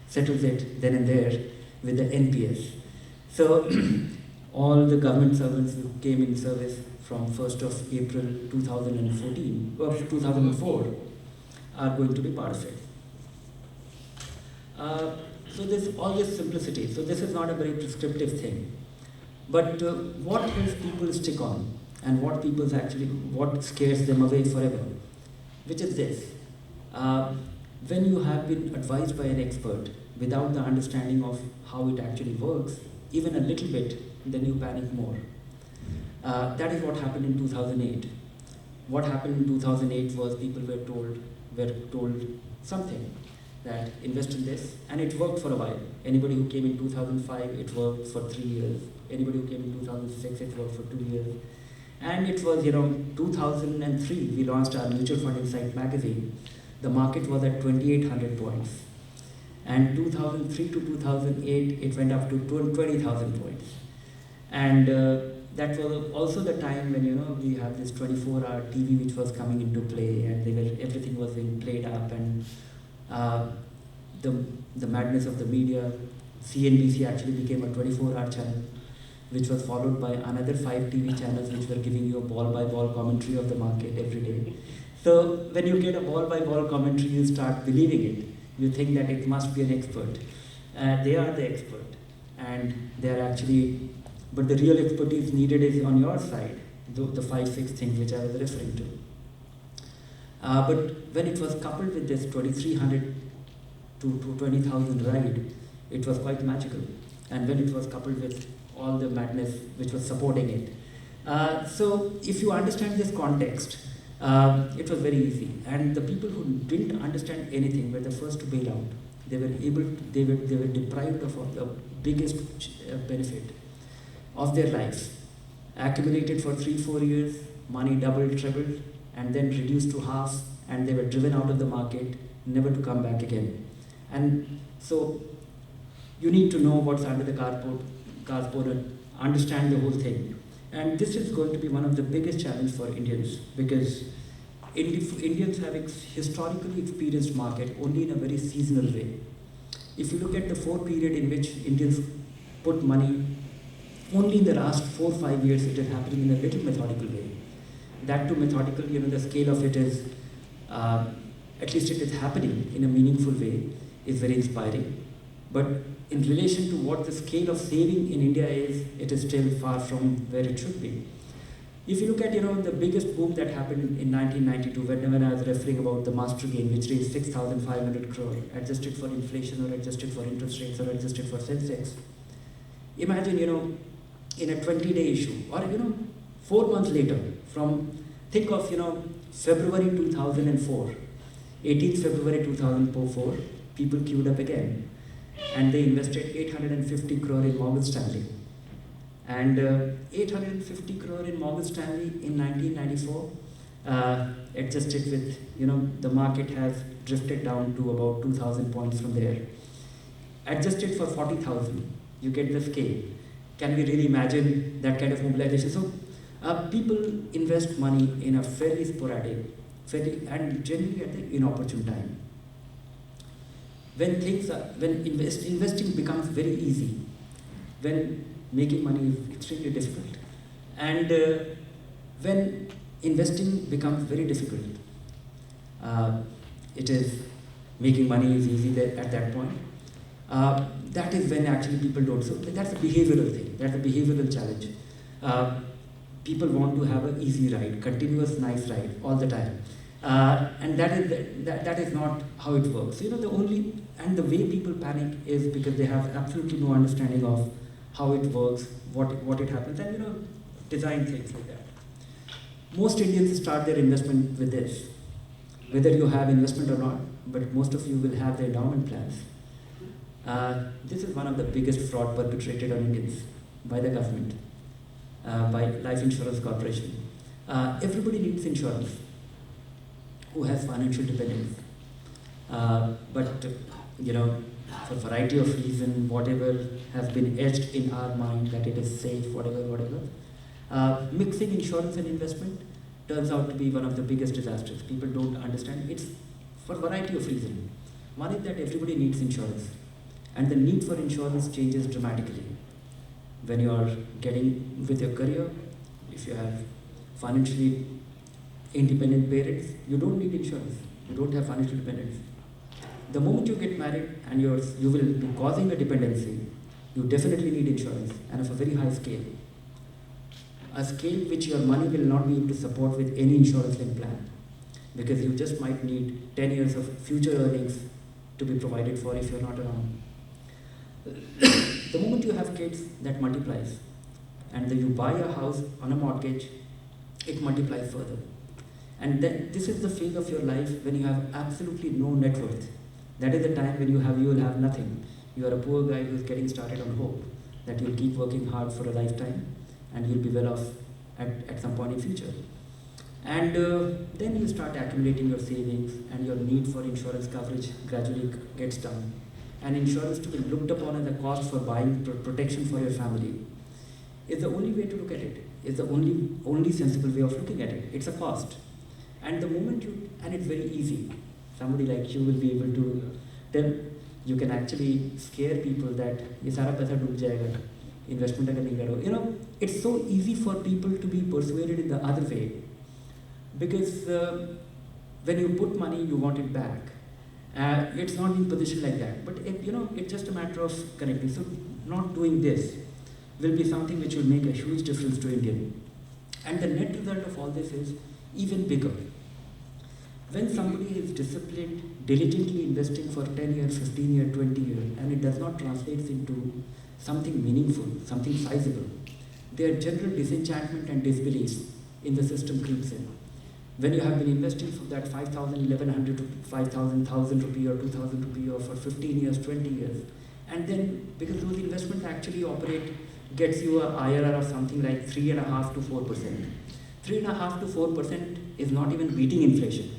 settles it then and there with the NPS. So all the government servants who came in service from 1st of April 2014 or 2004 are going to be part of it. So there's all this simplicity. So this is not a very prescriptive thing. But what helps people stick on, and what scares them away forever, which is this. When you have been advised by an expert without the understanding of how it actually works, even a little bit, then you panic more. That is what happened in 2008. What happened in 2008 was people were told something, that invest in this, and it worked for a while. Anybody who came in 2005, it worked for 3 years. Anybody who came in 2006, it worked for 2 years. And it was, 2003, we launched our Mutual Fund Insight magazine. The market was at 2,800 points. And 2003 to 2008, it went up to 20,000 points. And that was also the time when, we have this 24-hour TV which was coming into play, and everything was being played up, and the madness of the media. CNBC actually became a 24-hour channel, which was followed by another 5 TV channels which were giving you a ball-by-ball commentary of the market every day. So when you get a ball-by-ball commentary, you start believing it. You think that it must be an expert. They are the expert, and they are actually, but the real expertise needed is on your side, the 5-6 things which I was referring to. But when it was coupled with this 2,300 to 20,000 ride, it was quite magical. And when it was coupled with all the madness which was supporting it. So if you understand this context, it was very easy. And the people who didn't understand anything were the first to bail out. They were deprived of the biggest benefit of their lives. Accumulated for 3-4 years, money doubled, tripled, and then reduced to half, and they were driven out of the market, never to come back again. And so you need to know what's under the carport and understand the whole thing. And this is going to be one of the biggest challenges for Indians, because Indians have historically experienced market only in a very seasonal way. If you look at the 4 period in which Indians put money, only in the last 4-5 years it is happening in a little methodical way. That too methodical, the scale of it is, at least it is happening in a meaningful way, is very inspiring. But in relation to what the scale of saving in India is, it is still far from where it should be. If you look at, the biggest boom that happened in 1992, when I was referring about the master gain, which raised 6,500 crore, adjusted for inflation or adjusted for interest rates or adjusted for Sensex. Imagine, in a 20-day issue, or, 4 months later, think of, February 2004, 18th February 2004, people queued up again, and they invested 850 crore in Morgan Stanley. And 850 crore in Morgan Stanley in 1994, adjusted with, the market has drifted down to about 2,000 points from there. Adjusted for 40,000, you get the scale. Can we really imagine that kind of mobilization? So people invest money in a fairly sporadic, and generally at the inopportune time. When investing becomes very easy, when making money is extremely difficult, and when investing becomes very difficult, it is making money is easy there at that point. That is when actually people don't. So that's a behavioral thing. That's a behavioral challenge. People want to have an easy ride, continuous nice ride all the time, and that is not how it works. The way people panic is because they have absolutely no understanding of how it works, what it happens, and design things like that. Most Indians start their investment with this, whether you have investment or not, but most of you will have the endowment plans. This is one of the biggest fraud perpetrated on Indians by the government, by Life Insurance Corporation. Everybody needs insurance who has financial dependence. But for a variety of reasons, whatever has been etched in our mind that it is safe, whatever, mixing insurance and investment turns out to be one of the biggest disasters. People don't understand. It's for a variety of reasons. One is that everybody needs insurance. And the need for insurance changes dramatically. When you are getting with your career, if you have financially independent parents, you don't need insurance. You don't have financial dependence. The moment you get married and you will be causing a dependency, you definitely need insurance, and of a very high scale. A scale which your money will not be able to support with any insurance-linked plan, because you just might need 10 years of future earnings to be provided for if you're not around. The moment you have kids, that multiplies. And then you buy a house on a mortgage, it multiplies further. And then this is the phase of your life when you have absolutely no net worth. That is the time when you will have nothing. You are a poor guy who's getting started on hope that you'll keep working hard for a lifetime and you'll be well off at some point in future. And then you start accumulating your savings, and your need for insurance coverage gradually gets down. And insurance to be looked upon as a cost for buying protection for your family is the only way to look at it. It's the only sensible way of looking at it. It's a cost. And the moment and it's very easy. Somebody like you will be able to tell, you can actually scare people that ये सारा पैसा डूब जाएगा, investment अगर नहीं करो. You know, it's so easy for people to be persuaded in the other way, because when you put money, you want it back. It's not in position like that, but it's just a matter of connecting. So not doing this will be something which will make a huge difference to Indian. And the net result of all this is even bigger. When somebody is disciplined, diligently investing for 10 years, 15 years, 20 years, and it does not translate into something meaningful, something sizable, their general disenchantment and disbelief in the system creeps in. When you have been investing for that 5,000, 1,100, 5,000, 1,000 rupee or 2,000 rupee or for 15 years, 20 years, and then because those investments actually gets you a IRR of something like 3.5 to 4%. 3.5 to 4% is not even beating inflation.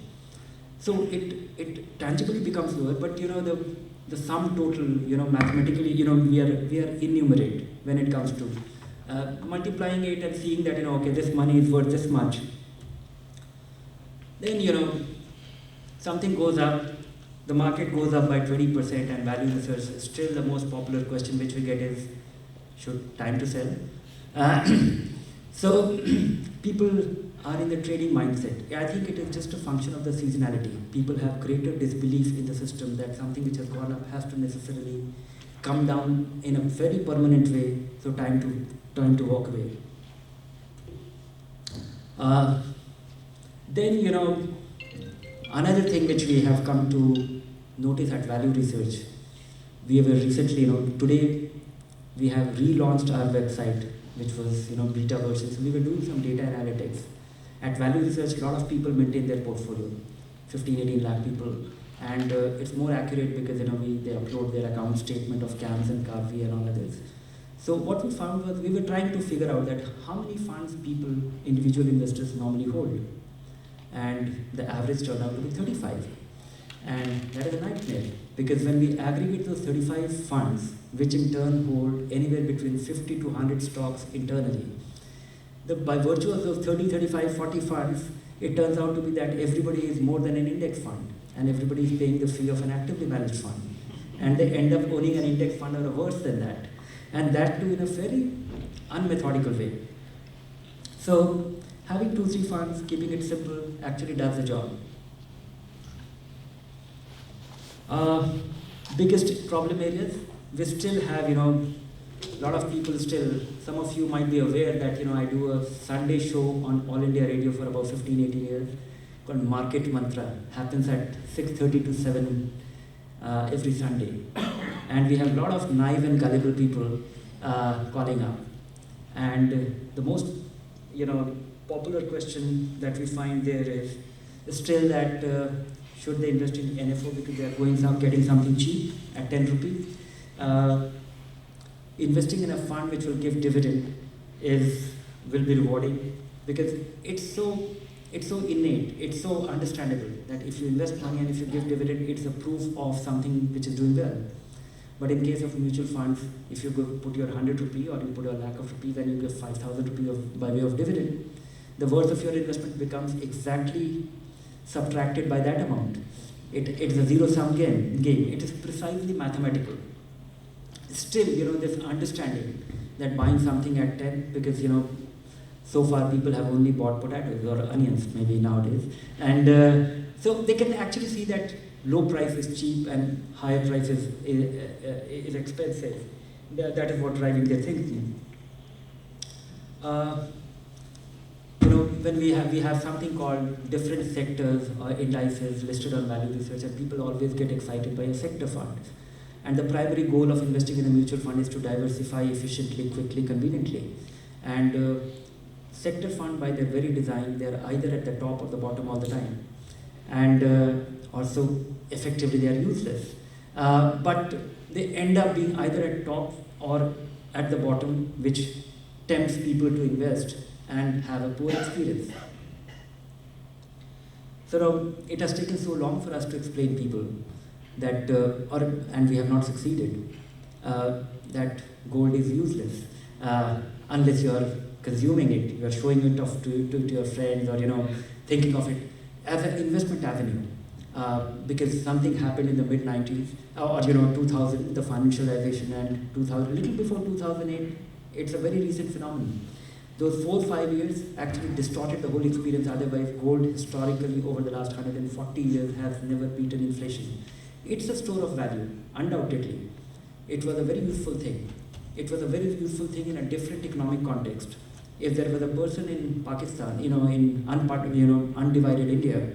So it tangibly becomes lower, but the sum total, mathematically, we are innumerate when it comes to multiplying it and seeing that, okay, this money is worth this much. Then, something goes up, the market goes up by 20%, and value research is still the most popular question which we get is, time to sell? So people are in the trading mindset. I think it is just a function of the seasonality. People have greater disbelief in the system that something which has gone up has to necessarily come down in a very permanent way, so time to walk away. Then, another thing which we have come to notice at Value Research, we have recently, today we have relaunched our website, which was, beta version. So we were doing some data analytics. At Value Research, a lot of people maintain their portfolio, 15, 18 lakh people. And it's more accurate because, they upload their account statement of CAMS and CARVI and all of this. So what we found was we were trying to figure out that how many funds people, individual investors normally hold. And the average turned out to be 35. And that is a nightmare, because when we aggregate those 35 funds, which in turn hold anywhere between 50 to 100 stocks internally, by virtue of those 30, 35, 40 funds, it turns out to be that everybody is more than an index fund, and everybody is paying the fee of an actively managed fund. And they end up owning an index fund or worse than that. And that too in a very unmethodical way. So having 2-3 funds, keeping it simple, actually does the job. Biggest problem areas, we still have, a lot of people still, some of you might be aware that, I do a Sunday show on All India Radio for about 15, 18 years called Market Mantra. Happens at 6:30 to 7 every Sunday. And we have a lot of naive and gullible people calling up. And the most, popular question that we find there is still that should they invest in NFO because they are getting something cheap at 10 rupees. Investing in a fund which will give dividend will be rewarding, because it's so innate, it's so understandable that if you invest money and if you give dividend, it's a proof of something which is doing well. But in case of mutual funds, if you put your 100 rupee or you put your lakh of rupees and you give 5,000 rupee by way of dividend, the worth of your investment becomes exactly subtracted by that amount. It's a zero-sum game. It is precisely mathematical. still, this understanding that buying something at 10, because, so far people have only bought potatoes or onions maybe nowadays. And so they can actually see that low price is cheap and higher price is expensive. That is what driving their thinking. When we have something called different sectors or indices listed on value research, and people always get excited by a sector fund. And the primary goal of investing in a mutual fund is to diversify efficiently, quickly, conveniently. And sector fund, by their very design, they're either at the top or the bottom all the time. And also, effectively, they are useless. But they end up being either at top or at the bottom, which tempts people to invest and have a poor experience. So it has taken so long for us to explain people that, and we have not succeeded, that gold is useless unless you are consuming it, you are showing it off to your friends, or thinking of it as an investment avenue. Because something happened in the mid-90s, or 2000, the financialization, and 2000, little before 2008, it's a very recent phenomenon. Those 4 or 5 years actually distorted the whole experience. Otherwise, gold historically over the last 140 years has never beaten inflation. It's a store of value, undoubtedly. It was a very useful thing. It was a very useful thing in a different economic context. If there was a person in Pakistan, in undivided India,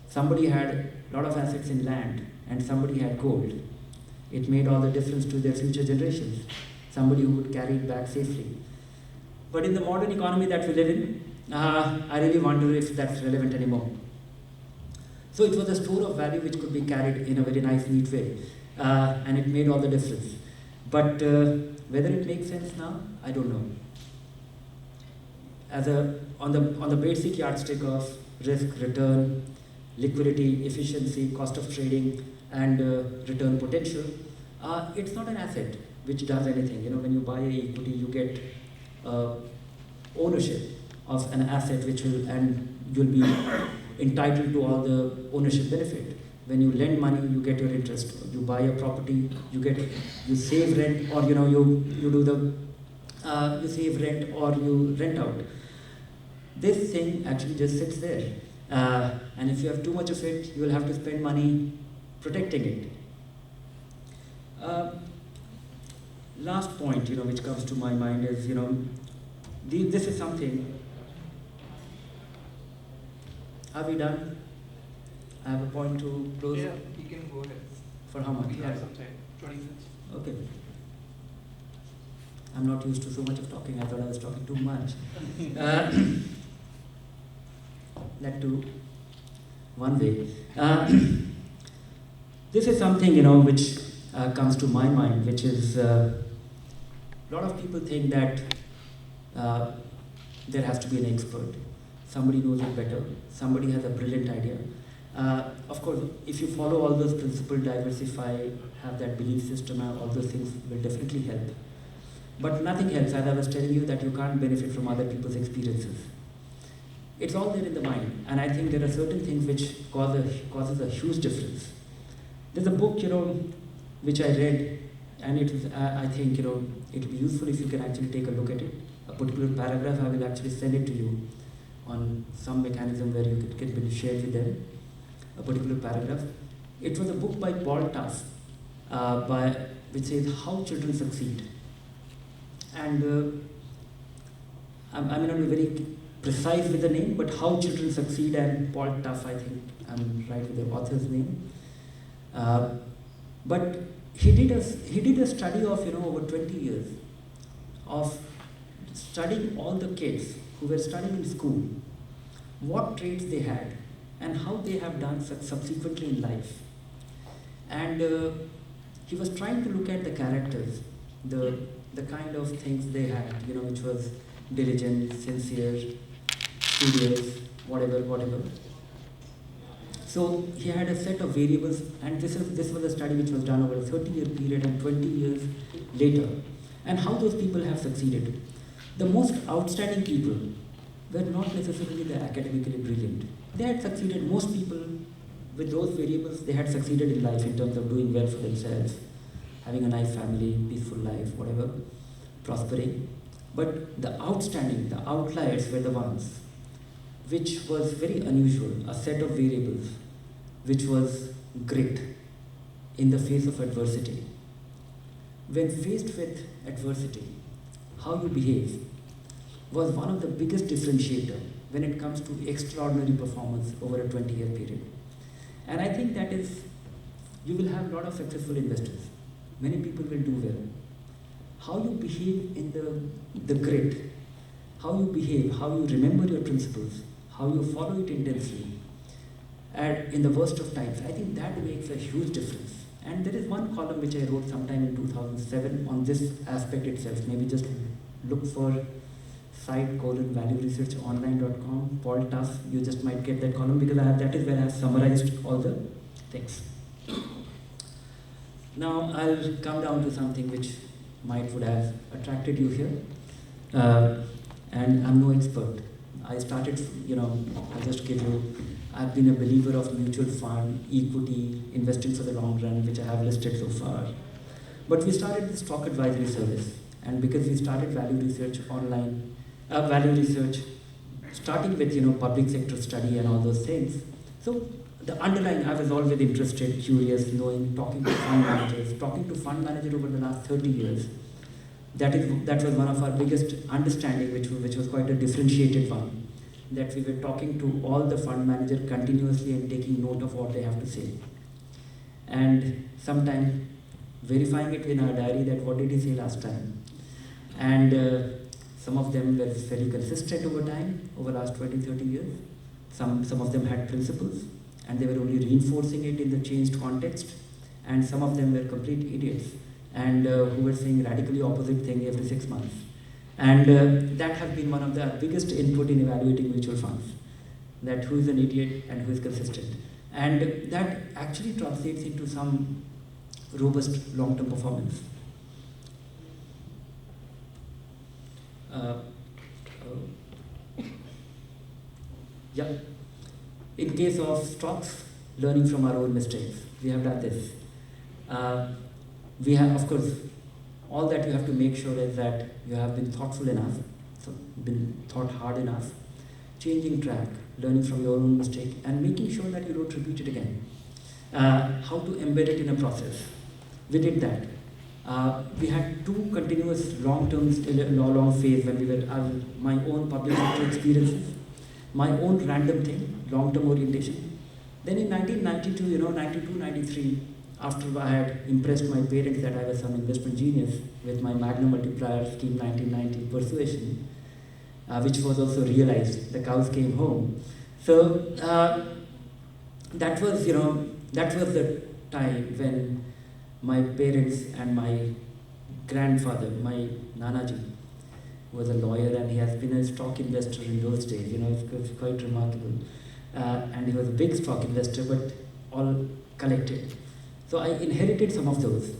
somebody had a lot of assets in land and somebody had gold. It made all the difference to their future generations. Somebody who would carry it back safely. But in the modern economy that we live in, I really wonder if that's relevant anymore. So it was a store of value which could be carried in a very nice, neat way. And it made all the difference. But whether it makes sense now, I don't know. On the basic yardstick of risk, return, liquidity, efficiency, cost of trading, and return potential, it's not an asset which does anything. When you buy an equity, you get ownership of an asset and you'll be entitled to all the ownership benefit. When you lend money, you get your interest. You buy a property, you save rent, or you save rent or you rent out. This thing actually just sits there. And if you have too much of it, you will have to spend money protecting it. Last point, which comes to my mind is, this is something. Are we done? I have a point to close. Yeah, you can go ahead. For how much? We have some time, 20 minutes. Okay. I'm not used to so much of talking. I thought I was talking too much. That too, one way. This is something, which comes to my mind, which is a lot of people think that there has to be an expert. Somebody knows it better. Somebody has a brilliant idea. Of course, if you follow all those principles, diversify, have that belief system, all those things will definitely help. But nothing helps, as I was telling you, that you can't benefit from other people's experiences. It's all there in the mind, and I think there are certain things which causes a huge difference. There's a book, which I read, and it is, I think, it'll be useful if you can actually take a look at it. A particular paragraph, I will actually send it to you on some mechanism where you can be shared with them. A particular paragraph. It was a book by Paul Tuff, which says How Children Succeed. And I may not be very precise with the name, but How Children Succeed, and Paul Tuff, I think I'm right with the author's name. But he did a study of over 20 years of studying all the kids who were studying in school, what traits they had, and how they have done subsequently in life. And he was trying to look at the characters, the kind of things they had, which was diligent, sincere, studious, whatever. So he had a set of variables, and this was a study which was done over a 30-year period and 20 years later, and how those people have succeeded. The most outstanding people were not necessarily the academically brilliant. They had succeeded. Most people with those variables, they had succeeded in life in terms of doing well for themselves, having a nice family, peaceful life, whatever, prospering. But the outstanding, the outliers were the ones which was very unusual, a set of variables, which was grit in the face of adversity. When faced with adversity, how you behave was one of the biggest differentiator when it comes to extraordinary performance over a 20-year period. And I think that is, you will have a lot of successful investors. Many people will do well. How you behave in the grit, how you behave, how you remember your principles, how you follow it intensely, and in the worst of times, I think that makes a huge difference. And there is one column which I wrote sometime in 2007 on this aspect itself. Maybe just look for site:valueresearchonline.com, Paul Tuff, you just might get that column because that is where I have summarized all the things. Now I'll come down to something which would have attracted you here. And I'm no expert. I started, I'll just give you, I've been a believer of mutual fund, equity, investing for the long run, which I have listed so far. But we started this stock advisory service. And because we started value research online, starting with, public sector study and all those things. So the underlying, I was always interested, curious, talking to fund managers over the last 30 years. That was one of our biggest understanding, which was quite a differentiated one, that we were talking to all the fund manager continuously and taking note of what they have to say. And sometimes verifying it in our diary that what did he say last time. And some of them were very consistent over time, over the last 20, 30 years. Some of them had principles, and they were only reinforcing it in the changed context. And some of them were complete idiots, and who were saying radically opposite thing every 6 months. And that has been one of the biggest input in evaluating mutual funds, that who is an idiot and who is consistent. And that actually translates into some robust long-term performance. In case of stocks, learning from our own mistakes, we have done this. We have, of course, all that you have to make sure is that you have been thoughtful enough, so been thought hard enough, changing track, learning from your own mistake, and making sure that you don't repeat it again. How to embed it in a process. We did that. We had 2 continuous long phase when we were my own public sector experiences, my own random thing, long-term orientation. Then in 1992, 92, 93, after I had impressed my parents that I was some investment genius with my Magnum multiplier scheme 1990 persuasion, which was also realized. The cows came home. So that was the time when my parents and my grandfather, my Nanaji, was a lawyer, and he has been a stock investor in those days. It's quite remarkable. And he was a big stock investor, but all collected. So I inherited some of those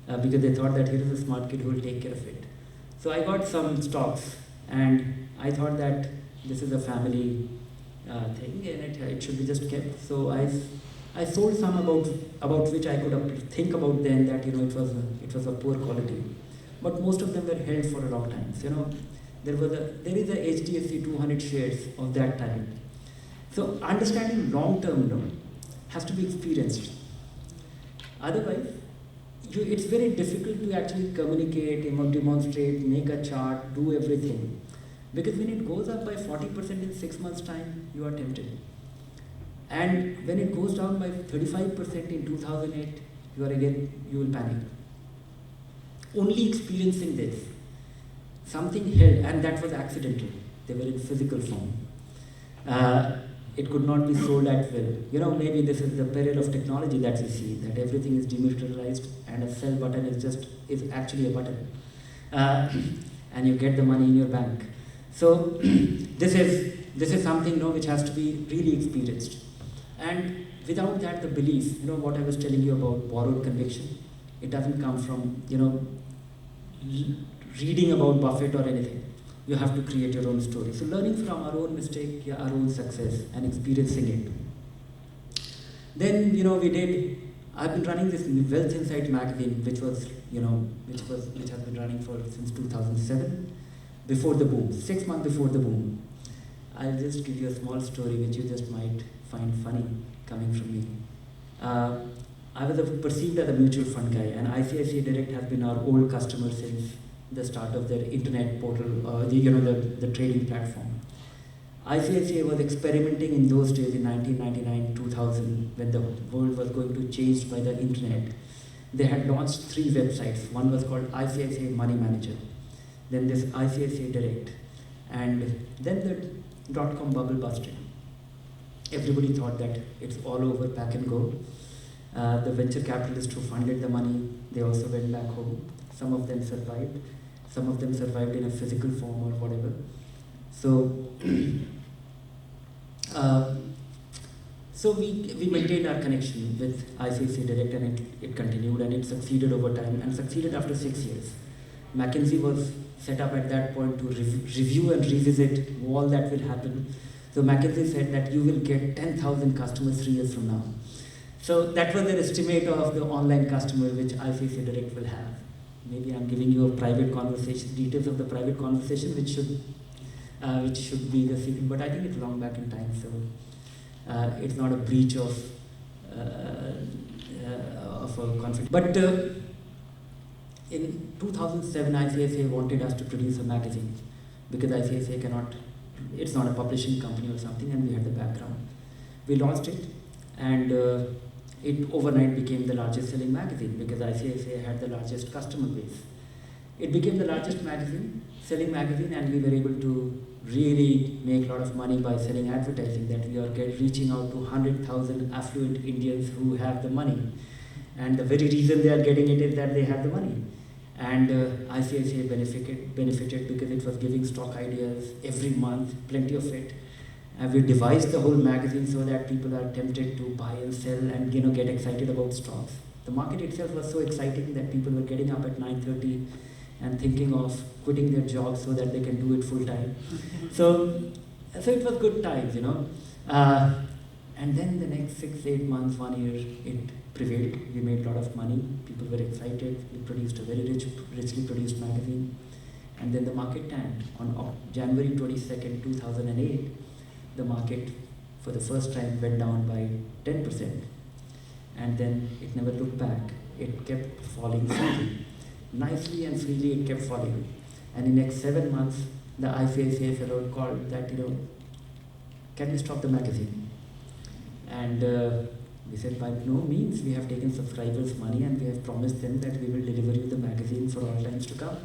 because they thought that here is a smart kid who will take care of it. So I got some stocks, and I thought that this is a family thing, and it should be just kept. So I sold some about which I could think about then that it was a poor quality, but most of them were held for a long time. So, there is a HDFC 200 shares of that time. So understanding long term has to be experienced. Otherwise, it's very difficult to actually communicate, demonstrate, make a chart, do everything, because when it goes up by 40% in 6 months' time, you are tempted. And when it goes down by 35% in 2008, you will panic. Only experiencing this, something held, and that was accidental. They were in physical form. It could not be sold at will. Maybe this is the peril of technology that we see, that everything is dematerialized and a sell button is actually a button. And you get the money in your bank. So this is something which has to be really experienced. And without that, the belief, what I was telling you about borrowed conviction, it doesn't come from, reading about Buffett or anything. You have to create your own story. So learning from our own mistake, our own success, and experiencing it. Then, we did I've been running this Wealth Insight magazine, which has been running since 2007, before the boom, 6 months before the boom. I'll just give you a small story which you just might find funny coming from me. I was perceived as a mutual fund guy, and ICICI Direct has been our old customer since the start of their internet portal, the trading platform. ICICI was experimenting in those days in 1999, 2000, when the world was going to change by the internet. They had launched 3 websites. One was called ICICI Money Manager, then this ICICI Direct, and then the .com bubble busted. Everybody thought that it's all over, pack and go. The venture capitalists who funded the money, they also went back home. Some of them survived. Some of them survived in a physical form or whatever. So, so we maintained our connection with ICICI Direct, and it continued, and it succeeded over time, and succeeded after 6 years. McKinsey was set up at that point to review and revisit all that will happen. So McKinsey said that you will get 10,000 customers 3 years from now. So that was their estimate of the online customer which ICICI Direct will have. Maybe I'm giving you a private conversation, details of the private conversation, which should be the secret, but I think it's long back in time, so it's not a breach of a conflict. But in 2007, ICICI wanted us to produce a magazine, because ICICI it's not a publishing company or something, and we had the background. We launched it, and it overnight became the largest selling magazine, because ICICI had the largest customer base. It became the largest selling magazine, and we were able to really make a lot of money by selling advertising, that we are reaching out to 100,000 affluent Indians who have the money. And the very reason they are getting it is that they have the money. And ICICI benefited because it was giving stock ideas every month, plenty of it. And we devised the whole magazine so that people are tempted to buy and sell and get excited about stocks. The market itself was so exciting that people were getting up at 9:30 and thinking of quitting their jobs so that they can do it full time. So it was good times, And then the next 6-8 months, 1 year, it prevailed. We made a lot of money. People were excited. We produced a very richly produced magazine. And then the market tanked. On January 22nd, 2008, the market for the first time went down by 10%. And then it never looked back. It kept falling freely. Nicely and freely it kept falling. And in the next 7 months, the ICICI fellow called that, can we stop the magazine? And we said, by no means, we have taken subscribers' money and we have promised them that we will deliver you the magazine for all times to come.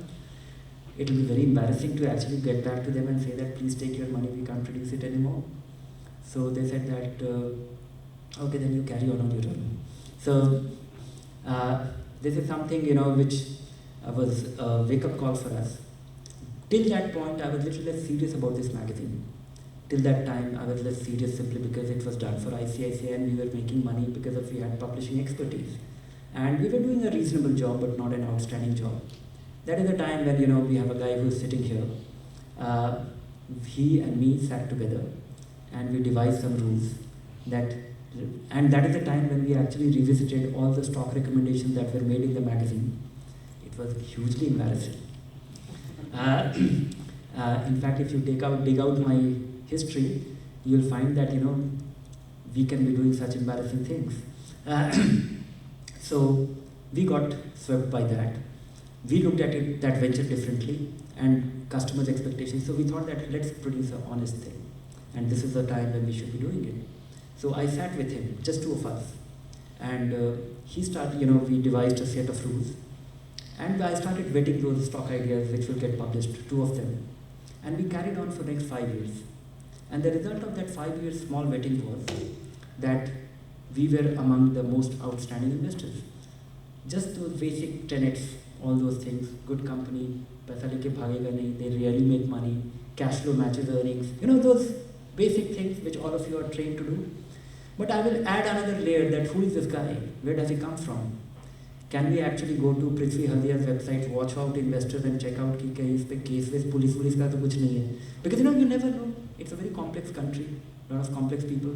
It will be very embarrassing to actually get back to them and say that, please take your money, we can't produce it anymore. So they said that, okay, then you carry on your own. So this is something, which was a wake-up call for us. Till that point, I was a little less serious about this magazine. Till that time, I was less serious simply because it was done for ICICI and we were making money because we had publishing expertise. And we were doing a reasonable job, but not an outstanding job. That is the time when, we have a guy who's sitting here. He and me sat together and we devised some rules and that is the time when we actually revisited all the stock recommendations that were made in the magazine. It was hugely embarrassing. In fact, if you dig out my history, you'll find that, we can be doing such embarrassing things. So we got swept by that. We looked at that venture differently and customers' expectations. So we thought that let's produce an honest thing. And this is the time when we should be doing it. So I sat with him, just 2 of us. And he started, we devised a set of rules. And I started vetting those stock ideas which will get published, 2 of them. And we carried on for the next 5 years. And the result of that 5 years small vetting was that we were among the most outstanding investors. Just those basic tenets, all those things, good company, paisa leke bhagega nahi, they really make money, cash flow matches earnings, those basic things which all of you are trained to do. But I will add another layer that who is this guy? Where does he come from? Can we actually go to Prithvi Haldia's website, watch out investors and check out कि कहीं इस पे case with police का तो कुछ नहीं है? Because you never know. It's a very complex country, a lot of complex people.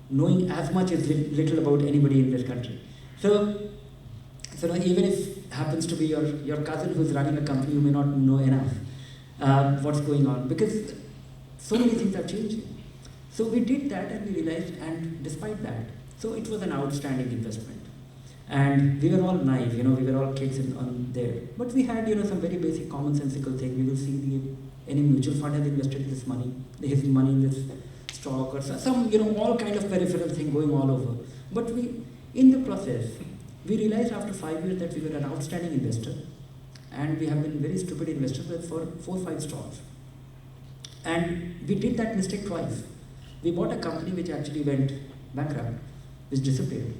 knowing as much as little about anybody in this country. So now even if happens to be your cousin who's running a company, you may not know enough what's going on, because so many things are changing. So we did that and we realized, and despite that, so it was an outstanding investment. And we were all naive, we were all kids on there. But we had, some very basic commonsensical thing. We will see any mutual fund has invested this money, his money in this stock or some, all kind of peripheral thing going all over. But in the process, we realized after 5 years that we were an outstanding investor, and we have been very stupid investors for 4 or 5 stocks. And we did that mistake twice. We bought a company which actually went bankrupt, which disappeared.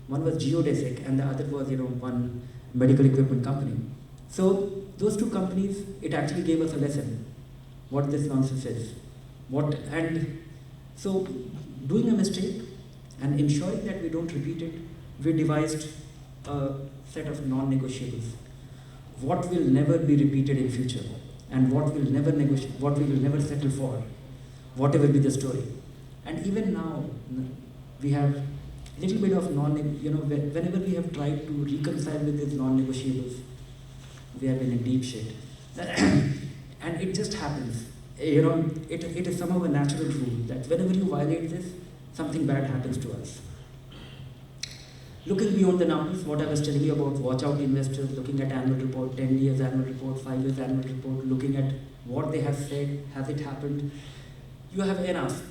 One was geodesic and the other was, one medical equipment company. So those 2 companies, it actually gave us a lesson, what this nonsense is. And so doing a mistake and ensuring that we don't repeat it, we devised a set of non-negotiables. What will never be repeated in future, and what we will never settle for, whatever be the story. And even now, we have a little bit of whenever we have tried to reconcile with these non-negotiables, we have been in deep shit. And it just happens. It is somehow a natural rule that whenever you violate this, something bad happens to us. Looking beyond the numbers, what I was telling you about watch out investors, looking at annual report, 10 years annual report, 5 years annual report, looking at what they have said, has it happened, you have enough.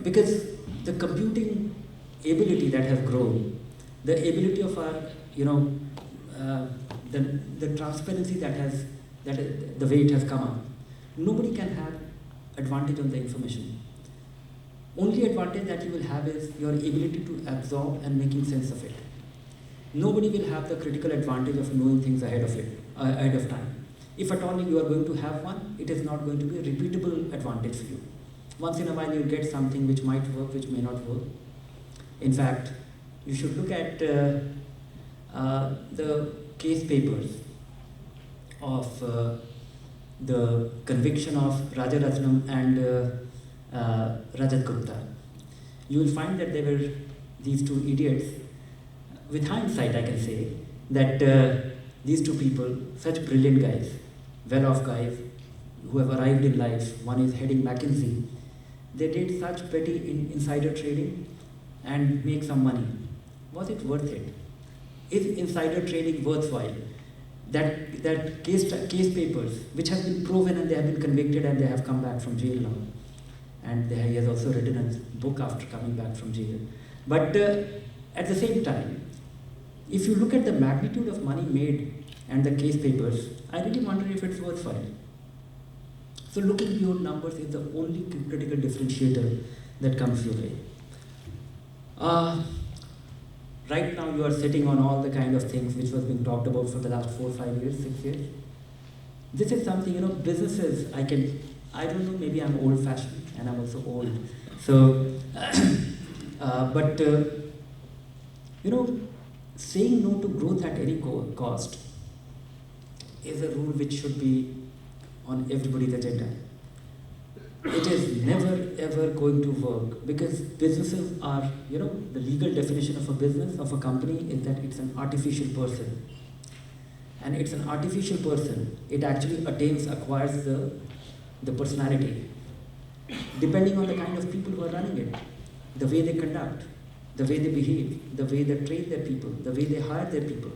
Because the computing ability that has grown, the ability of our, the transparency the way it has come up, nobody can have advantage on the information. Only advantage that you will have is your ability to absorb and making sense of it. Nobody will have the critical advantage of knowing things ahead of time. If at all you are going to have one, it is not going to be a repeatable advantage for you. Once in a while you get something which might work, which may not work. In fact, you should look at the case papers of the conviction of Rajaratnam and Rajat Gupta. You will find that there were these 2 idiots. With hindsight, I can say that these 2 people, such brilliant guys, well-off guys, who have arrived in life, one is heading McKinsey, they did such petty insider trading and make some money. Was it worth it? Is insider trading worthwhile? That case papers, which have been proven and they have been convicted and they have come back from jail now. And he has also written a book after coming back from jail. But at the same time, if you look at the magnitude of money made and the case papers, I really wonder if it's worthwhile. So looking beyond numbers is the only critical differentiator that comes your way. Right now you are sitting on all the kind of things which was being talked about for the last 4, 5 years, 6 years. This is something, businesses, I don't know, maybe I'm old-fashioned and I'm also old. So, saying no to growth at any cost is a rule which should be on everybody's agenda. It is never ever going to work, because businesses are, the legal definition of a business, of a company, is that it's an artificial person. And it's an artificial person. It actually acquires the personality, depending on the kind of people who are running it, the way they conduct, the way they behave, the way they train their people, the way they hire their people.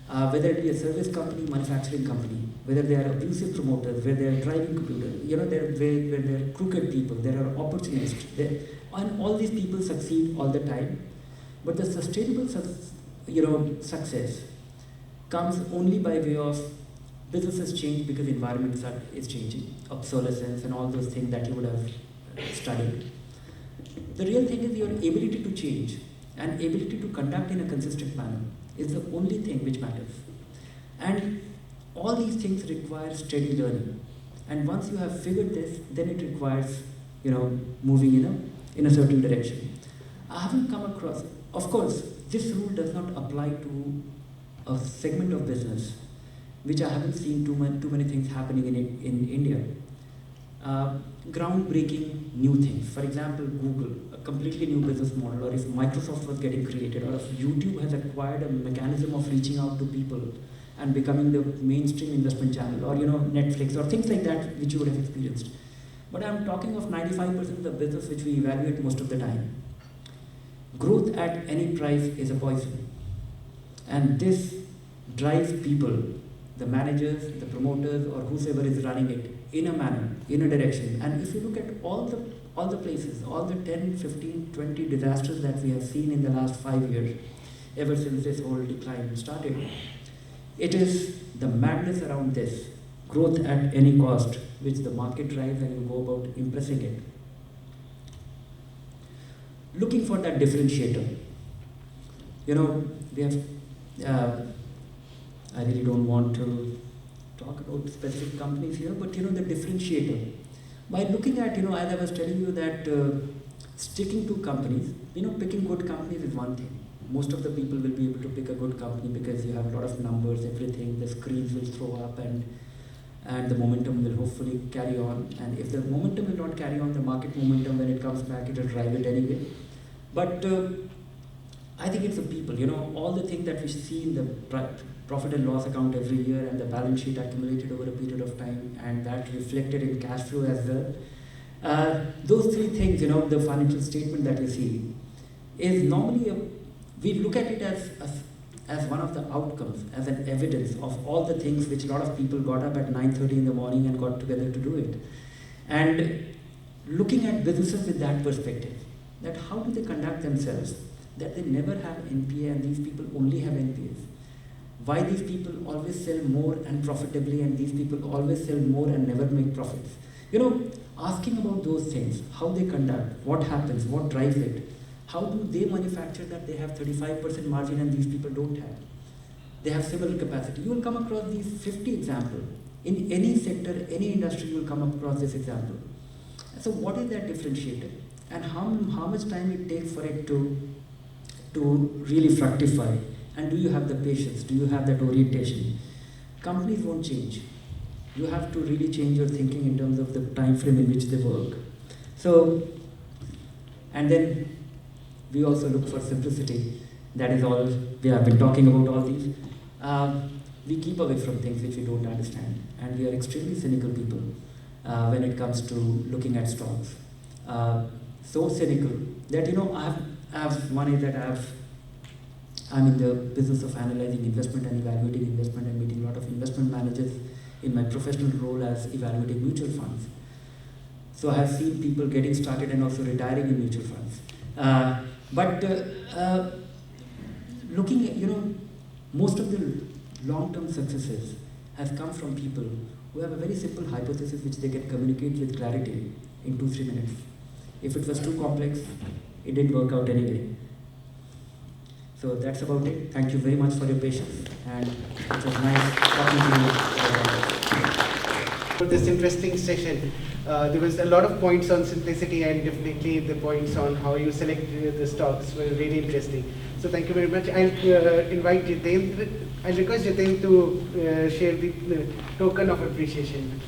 Whether it be a service company, manufacturing company, whether they are abusive promoters, where they are driving computer, where they are crooked people, there are opportunists, and all these people succeed all the time. But the sustainable success comes only by way of businesses change because environment is changing, obsolescence and all those things that you would have studied. The real thing is your ability to change and ability to conduct in a consistent manner is the only thing which matters. And all these things require steady learning. And once you have figured this, then it requires, moving in a certain direction. I haven't come across, of course, this rule does not apply to a segment of business, which I haven't seen too many things happening in India. groundbreaking new things. For example, Google, a completely new business model, or if Microsoft was getting created, or if YouTube has acquired a mechanism of reaching out to people and becoming the mainstream investment channel, or Netflix, or things like that which you would have experienced. But I'm talking of 95% of the business which we evaluate most of the time. Growth at any price is a poison. And this drives people, the managers, the promoters, or whosoever is running it, in a manner, in a direction. And if you look at all the places, all the 10, 15, 20 disasters that we have seen in the last 5 years, ever since this whole decline started, it is the madness around this, growth at any cost, which the market drives and you go about impressing it. Looking for that differentiator. We have, I really don't want to talk about specific companies here, but the differentiator. By looking at, as I was telling you that sticking to companies, picking good companies is one thing. Most of the people will be able to pick a good company because you have a lot of numbers, everything, the screens will throw up and the momentum will hopefully carry on. And if the momentum will not carry on, the market momentum, when it comes back, it will drive it anyway. But I think it's the people, all the things that we see in the profit and loss account every year and the balance sheet accumulated over a period of time and that reflected in cash flow as well. Those three things, the financial statement that you see is normally, we look at it as one of the outcomes, as an evidence of all the things which a lot of people got up at 9:30 in the morning and got together to do it. And looking at businesses with that perspective, that how do they conduct themselves, that they never have NPA and these people only have NPAs. Why these people always sell more and profitably and these people always sell more and never make profits. Asking about those things, how they conduct, what happens, what drives it, how do they manufacture that they have 35% margin and these people don't have. They have similar capacity. You will come across these 50 examples. In any sector, any industry, you will come across this example. So what is that differentiator? And how much time it takes for it to really fructify? And do you have the patience? Do you have that orientation? Companies won't change. You have to really change your thinking in terms of the time frame in which they work. So, and then we also look for simplicity. That is all. We have been talking about all these. We keep away from things which we don't understand. And we are extremely cynical people when it comes to looking at stocks. So cynical that, I have one is that I'm in the business of analyzing investment and evaluating investment and meeting a lot of investment managers in my professional role as evaluating mutual funds. So I have seen people getting started and also retiring in mutual funds. But looking at, most of the long-term successes has come from people who have a very simple hypothesis which they can communicate with clarity in 2-3 minutes. If it was too complex, it didn't work out anyway. So that's about it. Thank you very much for your patience, and it was nice talking to you. For this interesting session, there was a lot of points on simplicity, and definitely the points on how you select the stocks were really interesting. So thank you very much. I'll invite Jitendra. I'll request Jitendra to share the token of appreciation.